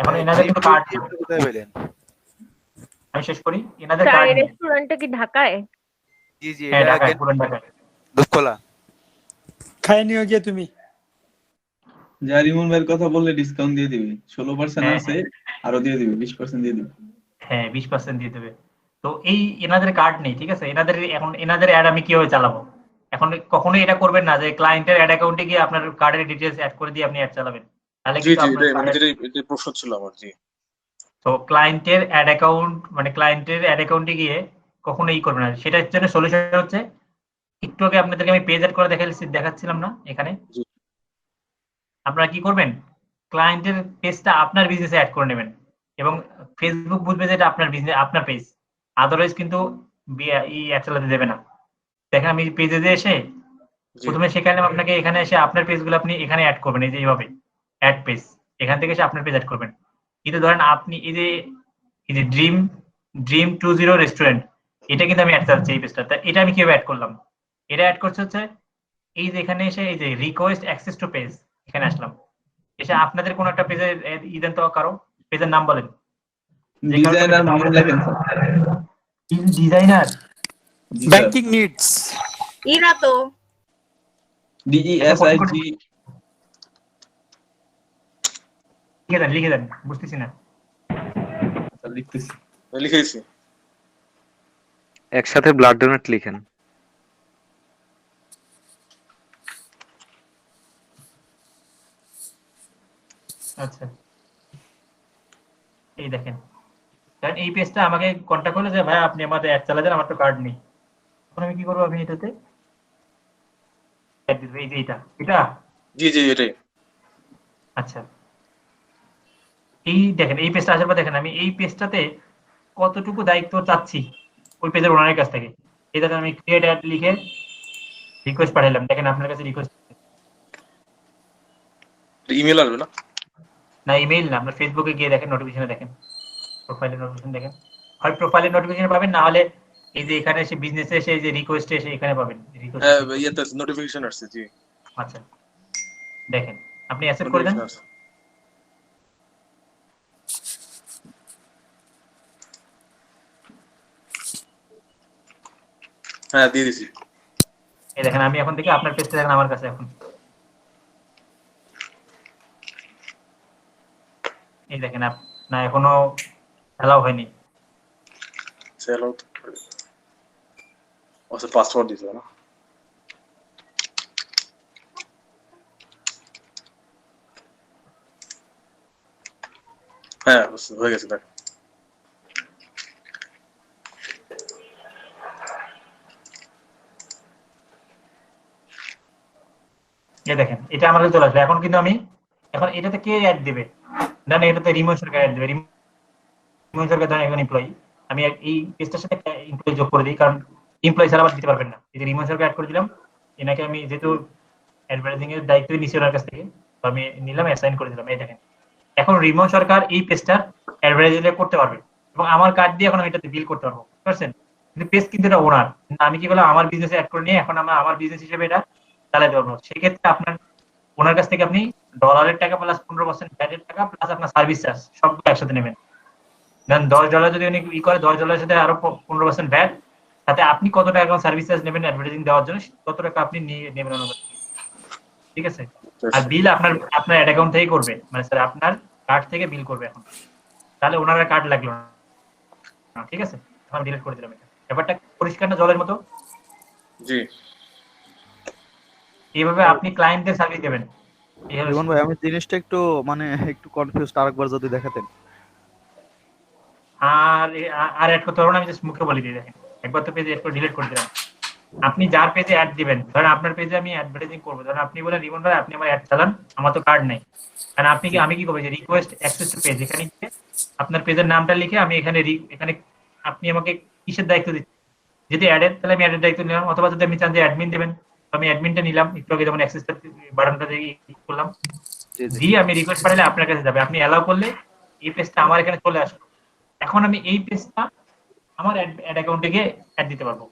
এখন এনাদের কিন্তু কার্ড, কোথায় পেলেন? আমি শেষ করি। এনাদের কার্ড রেস্টুরেন্টটা কি ঢাকায়? জি জি, হ্যাঁ এটা ঢাকায়, পুরান ঢাকায়। দুধকলা খাই নিয়ে গিয়ে তুমি যা রিমন ভাইয়ের কথা বললে ডিসকাউন্ট দিয়ে দিবে, 16% আছে, আরো দিয়ে দিবে, 20% দিয়ে দিবে। হ্যাঁ 20% দিয়ে দেবে। তো এই এনাদের কার্ড নেই, ঠিক আছে? এনাদের এখন এনাদের অ্যাড আমি কিভাবে চালাবো? এখন কখনোই এটা করবেন না যে ক্লায়েন্টের অ্যাড অ্যাকাউন্টে গিয়ে আপনার কার্ডের ডিটেইলস অ্যাড করে দিয়ে আপনি অ্যাড চালাবেন, তাহলে জি কিন্তু জি, আপনার এটা প্রশ্ন ছিল আমার। জি, তো ক্লায়েন্টের অ্যাড অ্যাকাউন্ট মানে ক্লায়েন্টের অ্যাড অ্যাকাউন্টে গিয়ে কখনো ই করবেন না। সেটার জন্য সলিউশন হচ্ছে, একটু আগে আপনাদেরকে আমি পেজ অ্যাড করে দেখাচ্ছিলাম না এখানে, আপনারা কি করবেন, ক্লায়েন্টের পেজটা আপনার বিজনেসে অ্যাড করে নেবেন এবং ফেসবুক বুঝবে যে এটা আপনার বিজনেস, আপনার পেজ, আদারওয়াইজ কিন্তু ই অ্যাড চালাতে দেবে না। দেখেন আমি পেজে যে এসে প্রথমে সেখানে আপনাকে এখানে এসে আপনার পেজগুলো আপনি এখানে অ্যাড করবেন, এই যে এইভাবে অ্যাড পেজ, এখান থেকে এসে আপনার পেজ অ্যাড করবেন। কিন্তু ধরেন আপনি এই যে ড্রিম 20 রেস্টুরেন্ট, এটা কিন্তু আমি অ্যাড চালাচ্ছি এই পেজটা, এটা আমি কিভাবে অ্যাড করলাম? এটা অ্যাড করছে হচ্ছে এই যে এখানে এসে এই যে রিকোয়েস্ট অ্যাক্সেস টু পেজ, এখানে আসলাম, এসে আপনাদের কোন একটা পেজের দেন তো, কারো পেজের নাম বলেন। ডিজাইনার মামুন লেখেন ডিজাইনার ব্যাংকিং নিডস ইরা তো DESIG লিখে দেন, বুঝতেছি না, লিখতেছি, লিখেছি। একসাথে ব্লাড ডোনেট লিখেন। আচ্ছা এই দেখেন, কারণ এই পেজটা আমাকে কন্টাক্ট করলো যে ভাই আপনি আমাদের অ্যাড চালাতেন, আমার তো কার্ড নেই। এখন আমি কি করবো, আমি এটাতে এই যে এটা জি জি, এটাই। আচ্ছা এই দেখেন এই পেজটা আসার পর দেখেন আমি এই পেজটাতে কতটুকু দায়িত্ব চাচ্ছি ওই পেজের ওনারের কাছ থেকে। এই দেখেন আমি ক্রিয়েট অ্যাড লিখে রিকোয়েস্ট পাঠালাম, দেখেন আপনার কাছে রিকোয়েস্ট, ইমেল আসবে না? না ইমেইল না, আপনার ফেসবুকে গিয়ে দেখেন, নোটিফিকেশনে দেখেন, প্রোফাইলের নোটিফিকেশন দেখেন, হয় প্রোফাইলের নোটিফিকেশন পাবেন, না হলে এই যে এখানে এসে বিজনেসে এসে এই যে রিকোয়েস্টে এসে এখানে পাবেন রিকোয়েস্ট। হ্যাঁ ইয়েতে নোটিফিকেশন আসছে। জি আচ্ছা দেখেন আপনি অ্যাকসেপ্ট করে দেন। হ্যাঁ দিয়ে দিছি। এই দেখেন আমি এখন থেকে আপনার পেজটা দেখেন আমার কাছে এখন, এই দেখেন না এখনো অ্যালাউ হয়নি। অ্যালাউ আচ্ছা, পাসওয়ার্ড দিতে না? হ্যাঁ হয়ে গেছে। দেখ এই দেখেন এটা আমার কাছে চলে আসবে। এখন কিন্তু আমি এখন এটাতে কে অ্যাড দিবে, না এটাতে রিমন সরকার অ্যাড দিবে। রিমন সরকার ধরেন একজন এমপ্লয়ি, আমি এই পেজটার সাথে একটা এমপ্লয়ি যোগ করে দিই, কারণ এমপ্লয়ি ছাড়া আবার দিতে পারবেন না। এই যে রিমন সরকার অ্যাড করে দিলাম, এনাকে আমি যেহেতু অ্যাডভার্টাইজিং এর দায়িত্ব নিচ্ছি ওনার কাছ থেকে, তো আমি নিলাম, অ্যাসাইন করে দিলাম। এই দেখেন এখন রিমন সরকার এই পেজটা অ্যাডভার্টাইজিং করতে পারবে এবং আমার কার্ড দিয়ে এখন আমি এটাতে বিল করতে পারবো, বুঝতে পারছেন? কিন্তু পেজ কিন্তু এটা ওনার, আমি কি বললাম আমার বিজনেসে অ্যাড করে নিয়ে এখন আমার বিজনেস হিসেবে এটা চালাতে পারবো। সেক্ষেত্রে আপনার ওনার কাছ থেকে আপনি ডলারের টাকা প্লাস 15% ভ্যাটের টাকা প্লাস আপনার সার্ভিস চার্জ সবগুলো একসাথে নেবেন। দেন $10 যদি উনি ই করে $10 সাথে আরো 15% ভ্যাট, সাথে আপনি কত টাকা সার্ভিস চার্জ নেবেন অ্যাডভার্টাইজিং দেওয়ার জন্য তত টাকা আপনি নিয়ে নেবেন ওনার কাছ থেকে। ঠিক আছে? আর বিল আপনার অ্যাড অ্যাকাউন্ট থেকেই করবে, মানে স্যার আপনার কার্ড থেকে বিল করবে এখন, তাহলে ওনারা কার্ড লাগলো না। ঠিক আছে, আমি ডিলিট করে দিলাম। এটা ব্যাপারটা পরিষ্কার না জলের মতো? জি। এইভাবে আপনি ক্লায়েন্টদের সার্ভিস দেবেন। রিমন ভাই আমি জিনিসটা একটু মানে একটু কনফিউজড, আরেকবার যদি দেখাতেন। আর অ্যাড করতে পারবো না, আমি জাস্ট মুখে বলে দিই। দেখেন, একবার তো পেজে একটু ডিলিট করে দিলাম। আপনি যার পেজে অ্যাড দিবেন, ধরেন আপনার পেজে আমি অ্যাডভার্টাইজিং করবো, ধরেন আপনি বলেন রিমন ভাই আপনি আমার অ্যাড চালান, আমার তো কার্ড নাই, কারণ আপনি কি আমি কি করবো যে রিকোয়েস্ট অ্যাক্সেস টু পেজ, এখানে আপনার পেজের নামটা লিখে আমি এখানে আপনি আমাকে কিসের দায়িত্ব দিচ্ছেন, যদি অ্যাডের তাহলে আমি অ্যাডের দায়িত্ব নিলাম, অথবা যদি আপনি চান যে অ্যাডমিন দেবেন আমি অ্যাডমিনটা নিলাম, একটু আগে যেমন অ্যাক্সেস বাটনটা দিয়ে ক্লিক করলাম, দিয়ে আমি রিকোয়েস্ট পাঠালে আপনার কাছে যাবে, আপনি অ্যালাউ করলে এই পেজটা আমার এখানে চলে আসলো। এখন আমি এই পেজটা আমার অ্যাড অ্যাকাউন্টে গিয়ে অ্যাড দিতে পারবো।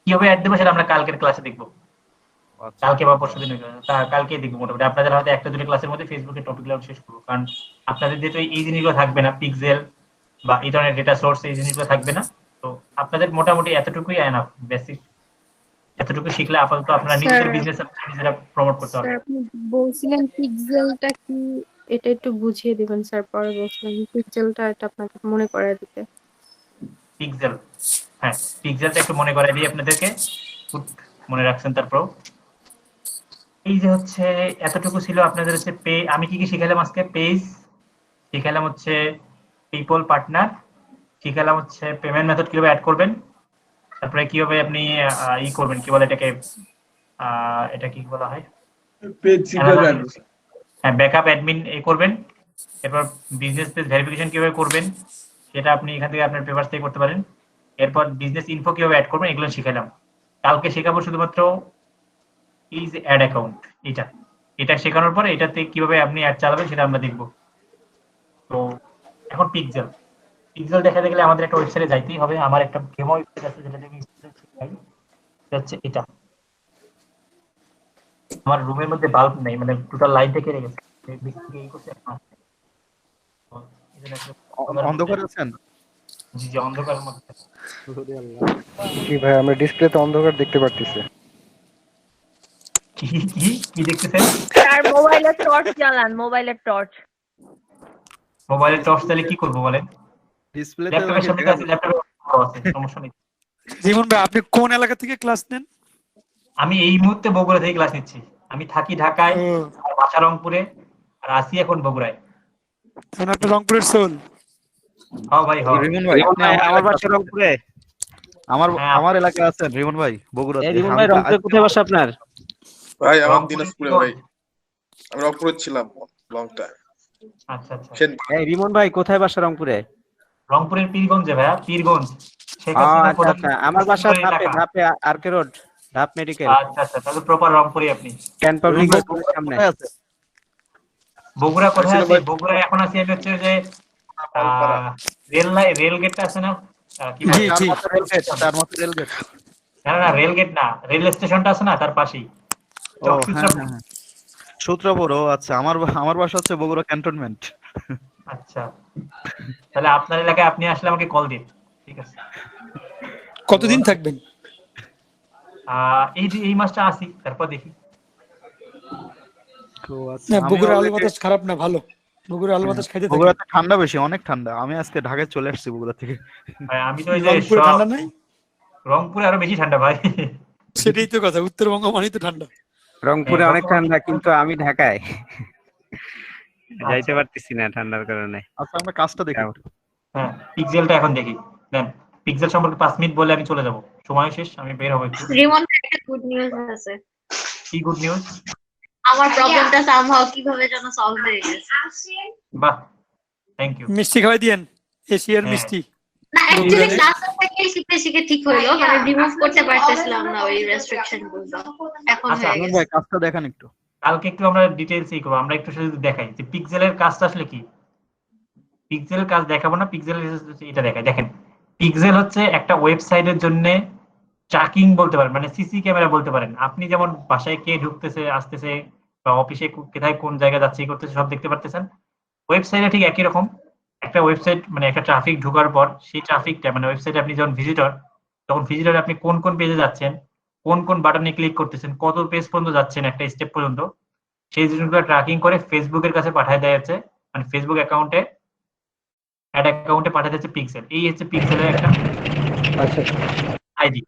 কিভাবে অ্যাড দেবো সেটা আমরা কালকের ক্লাসে দেখবো, কালকে বা পরশু দিন কালকে দেখবো। মোটামুটি আপনাদের হয়তো একটা দুটো ক্লাসের মধ্যে ফেসবুকের টপিকগুলো শেষ করবো, কারণ আপনাদের যেহেতু এই জিনিসগুলো থাকবে না, পিক্সেল বা এই ধরনের ডেটা সোর্স এই জিনিসগুলো থাকবে না, তো আপনাদের মোটামুটি এতটুকুই এনাফ, বেসিক এতটুকু শিখলে আপাতত আপনারা নিজেদের বিজনেস নিজেরা প্রমোট করতে পারবেন। আপনি বলছিলেন পিক্সেলটা কি, এটা একটু বুঝিয়ে দিবেন স্যার। পরে বলছিলেন পিক্সেলটা, এটা আপনাকে মনে করায় দিতে। পিক্সেল, হ্যাঁ পিক্সেলটা একটু মনে করাই দিই আপনাদেরকে, মনে রাখছেন। তারপর এই যে হচ্ছে এতটুকু ছিল আপনাদের হচ্ছে আমি কি কি শিখালাম আজকে? পেজ শিখালাম, হচ্ছে পিপল পার্টনার শিখালাম, হচ্ছে পেমেন্ট মেথড কিভাবে অ্যাড করবেন, তারপরে কিভাবে আপনি ই করবেন, কি বলে এটাকে, এটা কি বলা হয়, হ্যাঁ ব্যাকআপ অ্যাডমিন করবেন। এরপর বিজনেস পেজ ভেরিফিকেশন কিভাবে করবেন সেটা আপনি এখান থেকে আপনার পেপার থেকে করতে পারেন। এরপর বিজনেস ইনফো কিভাবে অ্যাড করবেন এগুলো শিখালাম। কালকে শেখাবো শুধুমাত্র ইজ অ্যাড অ্যাকাউন্ট, এটা শেখানোর পরে এটাতে কিভাবে আপনি অ্যাড চালাবেন সেটা আমরা দেখবো। তো এখন পিক্সেল দেখাতে গেলে আমাদের একটা ওয়েবসাইটে যাইতেই হবে। আমার একটা ডেমো ওয়েবসাইট আছে যেটা আমি শেখাই, হচ্ছে এটা। আমার রুমের মধ্যে বাল্ব নেই, মানে টোটাল লাইটটা কেটে গেছে, এই করতে অন্ধকার আছেন? জি জি, অন্ধকারের মধ্যে। জি ভাই, আমরা ডিসপ্লেতে অন্ধকার দেখতে পারতেছি। কি দেখতেছেন? স্যার মোবাইলের টর্চ জ্বালান, মোবাইলের টর্চ। মোবাইলের টর্চ তাহলে কি করব বলেন? ডিসপ্লেতে ল্যাপটপের সামনে আছে, ল্যাপটপে আছে, সমস্যা নেই। জীবন ভাই আপনি কোন এলাকা থেকে ক্লাস নেন? আমি এই মুহূর্তে বগুড়া থেকে ক্লাস নিচ্ছি। আমি থাকি ঢাকায়, আর বাসা রংপুরে, আর আসি এখন বগুড়ায়। আপনি রংপুরের সোল? হ্যাঁ ভাই, হ্যাঁ। রিমন ভাই আমার বাসা রংপুরে, আমার এলাকা আছেন রিমন ভাই বগুড়াতে। রিমন ভাই রংপুরে কোথায় বাসা আপনার? ভাই আমার দিনাজপুরে ভাই, আমি রংপুরে ছিলাম লং টাইম। আচ্ছা আচ্ছা। এই রিমন ভাই কোথায় বাসা রংপুরে? রংপুরের পীরগঞ্জে ভাইয়া, পীরগঞ্জ। আচ্ছা, আমার বাসা ধাপে আরকে রোড, ধাপ মেডিকেল। আচ্ছা আচ্ছা, তাহলে প্রপার রংপুরে আপনি। ক্যান পাবলিক সামনে আছে। বগুড়া কোথায় আছে? বগুড়া এখন আছি আমি হচ্ছে যে রেল গেটটা আছে না, কি বলে, তার মতো রেল গেট। না রেল গেট না, রেল স্টেশনটা আছে না তার পাশেই। সূত্রপুর। ও আচ্ছা, আমার বাসা হচ্ছে বগুড়া ক্যান্টনমেন্ট। আচ্ছা, তাহলে আপনার এলাকায় আপনি আসলে আমাকে কল দিন, ঠিক আছে? কতদিন থাকবেন? এই মাসটা আসি, তারপর দেখি। বগুড়া আলু বাতাস খারাপ না, ভালো। বগুড়া আলু বাতাস খাইতে থাকি। বগুড়াতে ঠান্ডা বেশি, অনেক ঠান্ডা। আমি আজকে ঢাকায় চলে আসছি বগুড়া থেকে। আমি তো এই যে রংপুরে ঠান্ডা নাই? রংপুরে আরো বেশি ঠান্ডা ভাই। সেটাই তো কথা, উত্তরবঙ্গ মানেই তো ঠান্ডা। রংপুরে অনেক ঠান্ডা, কিন্তু আমি ঢাকায় যাইতে পারতেছি না ঠান্ডার কারণে। আচ্ছা, আমরা কাজটা দেখি। হ্যাঁ, পিক্সেলটা এখন দেখি। দেন পিক্সেল সম্পর্কে 5 মিনিট বলে আমি চলে যাব, সময় শেষ, আমি বের হব একটু। রিমন একটা গুড নিউজ আছে। কি গুড নিউজ? আমার প্রবলেমটা সামহাউ কিভাবে যেন সলভ হয়ে গেছে। বাহ, থ্যাংক ইউ। মিষ্টি খাওয়াই দিয়েন, এশিয়ার মিষ্টি। না অ্যাকচুয়ালি ক্লাসে থেকে শিখে ঠিক হলো, মানে রিমুভ করতে পারতেছিলাম না ওই রেস্ট্রিকশন গুলো। এখন আচ্ছা আনন্দ ভাই কাজটা দেখান একটু। কালকে একটু আমরা ডিটেইলস এই করব, আমরা একটু শুধু দেখাই যে পিক্সেলের কাজটা আসলে কি। পিক্সেলের কাজ দেখাবো না, পিক্সেলের এটা দেখাই। দেখেন, পিক্সেল হচ্ছে একটা ওয়েবসাইটের জন্য ট্র্যাকিং বলতে পারেন, মানে সিসি ক্যামেরা বলতে পারেন। আপনি যেমন বাসায় কে ঢুকতেছে আসতেছে, বা অফিসে কোথায় কোন জায়গায় যাচ্ছে করতেছে সব দেখতে পারতেছেন, ওয়েবসাইটে ঠিক একই রকম একটা ওয়েবসাইট মানে একটা ট্রাফিক ঢোকার পর সেই ট্রাফিকটা মানে ওয়েবসাইটে আপনি যখন ভিজিটর, তখন ভিজিটরে আপনি কোন কোন পেজে যাচ্ছেন, কোন কোন বাটনে ক্লিক করতেছেন, কত পেজ পর্যন্ত যাচ্ছেন একটা স্টেপ পর্যন্ত, সেই জিনিসগুলো ট্র্যাকিং করে ফেসবুকের কাছে পাঠিয়ে দেওয়া হচ্ছে, মানে ফেসবুক অ্যাকাউন্টে অ্যাড অ্যাকাউন্টে পাঠিয়ে দিচ্ছে পিক্সেল। এই হচ্ছে পিক্সেলের একটা আইডি।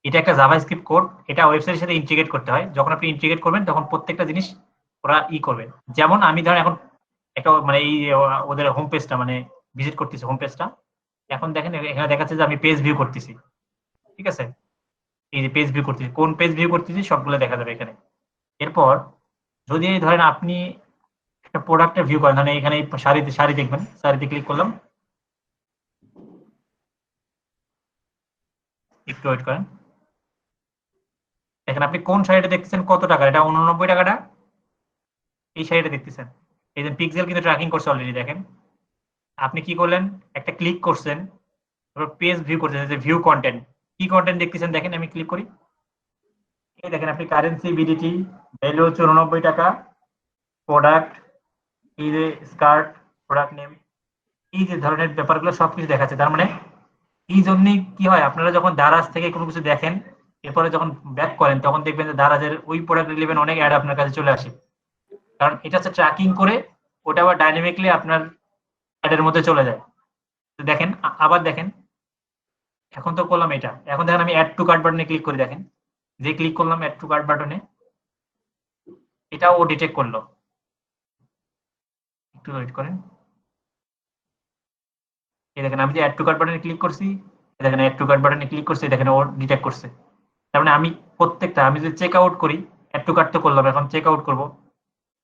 এটা একটা জাভাস্ক্রিপ্ট কোড, এটা ওয়েবসাইটের সাথে ইন্টিগ্রেট করতে হয়। যখন আপনি ইন্টিগ্রেট করবেন তখন প্রত্যেকটা জিনিস ওরা করবে। যেমন আমি ধরেন এখন একটা মানে এই ওদের হোম পেজটা মানে ভিজিট করতেছি, হোম পেজটা এখন দেখেন এখানে দেখাচ্ছে যে আমি পেজ ভিউ করতেছি, ঠিক আছে? এই যে পেজ ভিউ করতেছি, কোন পেজ ভিউ করতেছি সবগুলো দেখা যাবে এখানে। এরপর যদি ধরেন আপনি একটা প্রোডাক্টের ভিউ করেন, মানে এখানে শাড়ি দেখবেন, শাড়িতে ক্লিক করলাম, একটু ওয়েট করেন। দেখেন আপনি কোন শাড়িটা দেখতেছেন, কত টাকা, এটা 89 টাকাটা, এই শাড়িটা দেখতেছেন। এই যে পিক্সেল কিন্তু ট্র্যাকিং করছে অলরেডি। দেখেন আপনি কি করলেন, একটা ক্লিক করছেন, পেজ ভিউ করছেন, যে ভিউ কন্টেন্ট, কি কন্টেন্ট দেখতেছেন দেখেন। আমি ক্লিক করি, এই দেখেন আপনি কারেন্সি বিডিটি, ভ্যালু হচ্ছে 89 টাকা, প্রোডাক্ট, এই যে স্কার্ট, প্রোডাক্ট নেম, এই যে ধরনের ব্যাপারগুলো সবকিছু দেখাচ্ছে। তার মানে এই জন্যই কি হয়, আপনারা যখন দারাজ থেকে কোনো কিছু দেখেন, এরপরে যখন ব্যাক করেন তখন দেখবেন যে দারাজের ওই প্রোডাক্ট রিলেভেন্ট অনেক অ্যাড আপনার কাছে চলে আসে, কারণ এটা হচ্ছে ট্র্যাকিং করে ওটা আবার ডাইনামিকলি আপনার অ্যাডের মধ্যে চলে যায়। তো দেখেন আবার দেখেন, এখন তো করলাম এটা, এখন দেখেন আমি অ্যাড টু কার্ট বাটনে ক্লিক করি, দেখেন যে ক্লিক করলাম অ্যাড টু কার্ট বাটনে, এটাও ও ডিটেক্ট করলো। একটু ওয়েট করেন, এই দেখেন আমি যে অ্যাড টু কার্ট বাটনে ক্লিক করছি, দেখেন অ্যাড টু কার্ট বাটনে ক্লিক করছি, দেখেন ও ডিটেক্ট করছে। তার মানে আমি প্রত্যেকটা, আমি যদি চেক আউট করি, অ্যাড টু কার্ট তো করলাম, এখন চেক আউট করবো,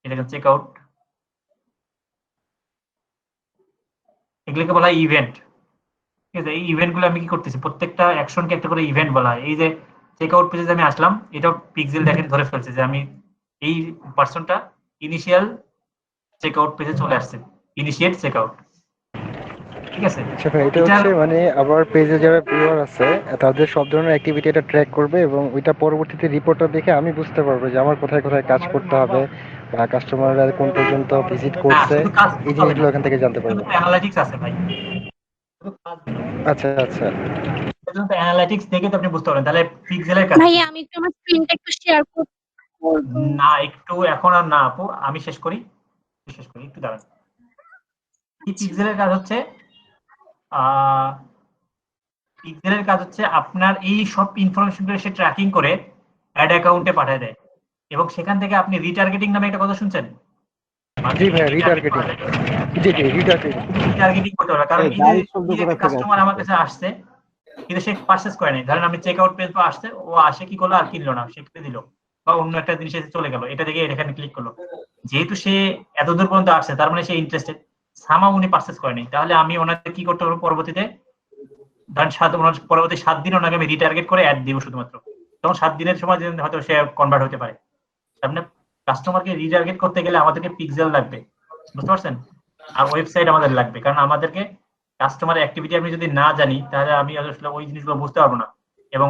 এই দেখেন চেক আউট, এগুলোকে বলা হয় ইভেন্ট, ঠিক আছে? এই ইভেন্ট গুলো আমি কি করতেছি, প্রত্যেকটা অ্যাকশনকে একটা করে ইভেন্ট বলা হয়। এই যে চেক আউট পেজে আমি আসলাম, এটা পিক্সেল দেখেন ধরে ফেলছে যে আমি এই পার্সনটা ইনিশিয়াল চেক আউট পেজে চলে আসছে, ইনিশিয়েট চেক আউট, ঠিক আছে? আচ্ছা ভাই, এটা হচ্ছে মানে আবার পেজে যারা ভিউয়ার আছে তাদের সব ধরনের অ্যাক্টিভিটি এটা ট্র্যাক করবে এবং ওইটা পরবর্তীতে রিপোর্টটা দেখে আমি বুঝতে পারবো যে আমার কোথায় কোথায় কাজ করতে হবে বা কাস্টমাররা কোন পর্যন্ত ভিজিট করছে, এই জিনিসগুলো এখান থেকে জানতে পারবো। অ্যানালাইটিক্স আছে ভাই, আচ্ছা আচ্ছা, অ্যানালাইটিক্স দেখে তো আপনি বুঝতে পারবেন তাহলে পিক্সেলের কাজ। ভাইয়া আমি একটু আমার স্ক্রিনটা একটু শেয়ার করব না, একটু এখন আর না আপু, আমি শেষ করি একটু দাঁড়ান। এই পিক্সেলের কাজ হচ্ছে আপনার এই সব ইনফরমেশনগুলো সে ট্র্যাকিং করে অ্যাড অ্যাকাউন্টে পাঠিয়ে দেয়, এবং সেখান থেকে আপনি রিটার্গেটিং নামে একটা কথা শুনছেন? জি ভাই, রিটার্গেটিং, জি জি রিটার্গেটিং করতে হবে। কারণ এই যে কাস্টমার আমার কাছে আসছে কিন্তু সে পারচেজ করে নাই, ধরেন আমি চেক আউট পেজ বা আসছে, ও আসে কি করলো, আর কিনলো না, সে কিনে দিল বা অন্য একটা জিনিস এসে চলে গেল, এটা দেখে এখানে ক্লিক করলো। যেহেতু সে এত দূর পর্যন্ত আসছে, তার মানে সে ইন্টারেস্টেড, সামা উনি পারচেজ করেনি, তাহলে আমি ওনাকে কি করতে পারবো, পরবর্তীতে ধরেন পরবর্তী 7 দিন ওনাকে আমি রিটার্গেট করে অ্যাড দিব শুধুমাত্র, তখন 7 দিনের সময় হয়তো সে কনভার্ট হতে পারে। তার কাস্টমারকে রিটার্গেট করতে গেলে আমাদেরকে পিক্সেল লাগবে, বুঝতে পারছেন? আর ওয়েবসাইট আমাদের লাগবে, কারণ আমাদেরকে কাস্টমার অ্যাক্টিভিটি আমি যদি না জানি তাহলে আমি আসলে ওই জিনিসগুলো বুঝতে পারবো না, এবং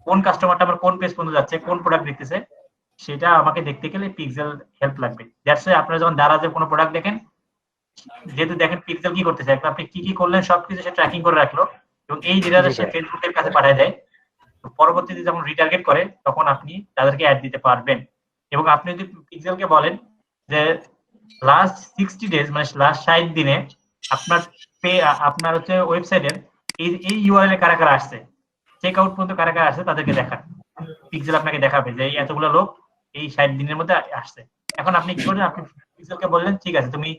কোন কাস্টমারটা আমার কোন পেজ পর্যন্ত যাচ্ছে, কোন প্রোডাক্ট দেখতেছে, সেটা আমাকে দেখতে গেলে পিক্সেল হেল্প লাগবে। দ্যাটস ওয়াই আপনারা যখন দারাজের কোনো প্রোডাক্ট দেখেন, যেহেতু দেখেন পিক্সেল কি করতেছে, আপনি কি কি করলেন সবকিছু সে ট্র্যাকিং করে রাখলো, এবং এই ডেটাটা সে ফেসবুকের কাছে পাঠিয়ে দেয়। পরবর্তীতে যখন রিটার্গেট করে তখন আপনি তাদেরকে অ্যাড দিতে পারবেন। এবং আপনি যদি পিক্সেলকে বলেন যে লাস্ট 60 ডেজ মানে লাস্ট 60 দিনে আপনার হচ্ছে ওয়েবসাইটের এই ইউআরএল এ কারা কারা আসছে, চেক আউট পর্যন্ত কারা কারা আসছে, তাদেরকে দেখান, পিক্সেল আপনাকে দেখাবে যে এই এতগুলো লোক এই 60 দিনের মধ্যে আসছে। এখন আপনি কি করবেন, আপনি পিক্সেলকে বললেন ঠিক আছে তুমি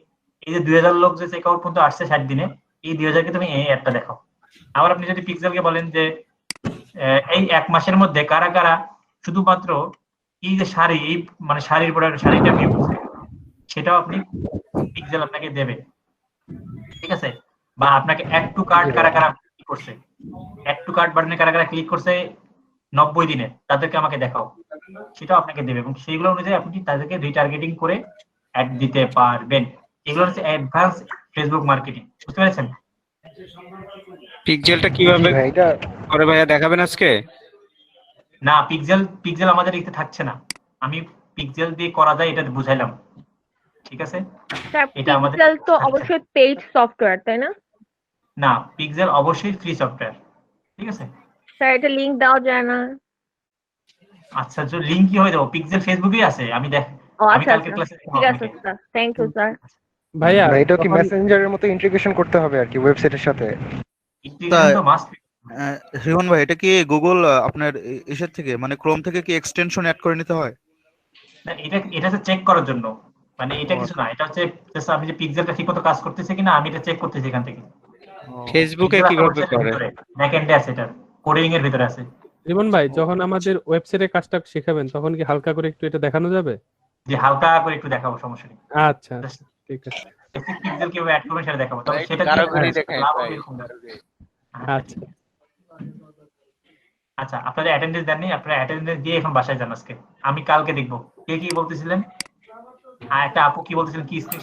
এই যে 2000 লোক যে চেক আউট পর্যন্ত আসছে 60 দিনে, এই 2000 কে তুমি এই অ্যাডটা দেখাও। আবার আপনি যদি পিক্সেলকে বলেন যে এই 1 মাসের মধ্যে কারা কারা শুধুমাত্র এই যে শাড়ি, এই মানে শাড়ির প্রোডাক্ট, শাড়িটা ভিউ করছে, সেটাও আপনি পিক্সেল আপনাকে দেবে, ঠিক আছে? বা আপনাকে অ্যাড টু কার্ট কারা কারা ক্লিক করছে, অ্যাড টু কার্ট বাটনে কারা কারা ক্লিক করছে 90 দিনে, তাদেরকে আমাকে দেখাও, সেটাও আপনাকে দেবে, এবং সেইগুলো অনুযায়ী আপনি তাদেরকে রিটার্গেটিং করে অ্যাড দিতে পারবেন। এগুলো হচ্ছে অ্যাডভান্স ফেসবুক মার্কেটিং, বুঝতে পেরেছেন? পিক্সেলটা কিভাবে করে ভাইয়া দেখাবেন আজকে? না, পিক্সেল আমাদের এতে থাকছে না, আমি পিক্সেল দিয়ে করা যায় এটা বুঝাইলাম। ঠিক আছে? স্যার এটা আমাদের পিক্সেল তো অবশ্যই পেইড সফটওয়্যার তাই না? না, পিক্সেল অবশ্যই ফ্রি সফটওয়্যার, ঠিক আছে? স্যার এটা লিংক দেওয়া যায় না? আচ্ছা, যে লিংক কি হয়ে যাবো, পিক্সেল ফেসবুকেই আছে, আমি দেখ ও আমি আচ্ছা কালকে আচ্ছা ক্লাসে ঠিক আছে স্যার, থ্যাংক ইউ স্যার। ভাইয়া এটা কি মেসেঞ্জারের মতো ইন্টিগ্রেশন করতে হবে আর কি ওয়েবসাইটের সাথে? ইন্টিগ্রেশন তো মাস্ট। রিমন ভাই এটা কি গুগল আপনার এসের থেকে মানে ক্রোম থেকে কি এক্সটেনশন অ্যাড করে নিতে হয়? না, এটা হচ্ছে চেক করার জন্য, মানে এটা কিছু না, এটা হচ্ছে জাস্ট আমি যে পিক্সেলটা ঠিকমতো কাজ করতেছে কিনা আমি এটা চেক করতেছি এখান থেকে। ফেসবুকে কিভাবে করে? ব্যাকএন্ডে আছে, এটা কোডিং এর ভিতরে আছে। রিমন ভাই যখন আমাদের ওয়েবসাইটে কাজটা শেখাবেন তখন কি হালকা করে একটু এটা দেখানো যাবে? যে হালকা করে একটু দেখাবো, সমস্যা নেই। আচ্ছা ঠিক আছে। পিক্সেল কিভাবে অ্যাড করবেন সেটা দেখাবো, তবে সেটা আচ্ছা আচ্ছা, আপনাদের অ্যাটেন্ডেন্স দেননি, আপনারা অ্যাটেন্ডেন্স দিয়ে এখন বাসায় যান আজকে। আমি কালকে দেখবো কে কি বলতেছিলেন। আর একটা আপু কি বলতেছিলেন, কি স্ক্রিন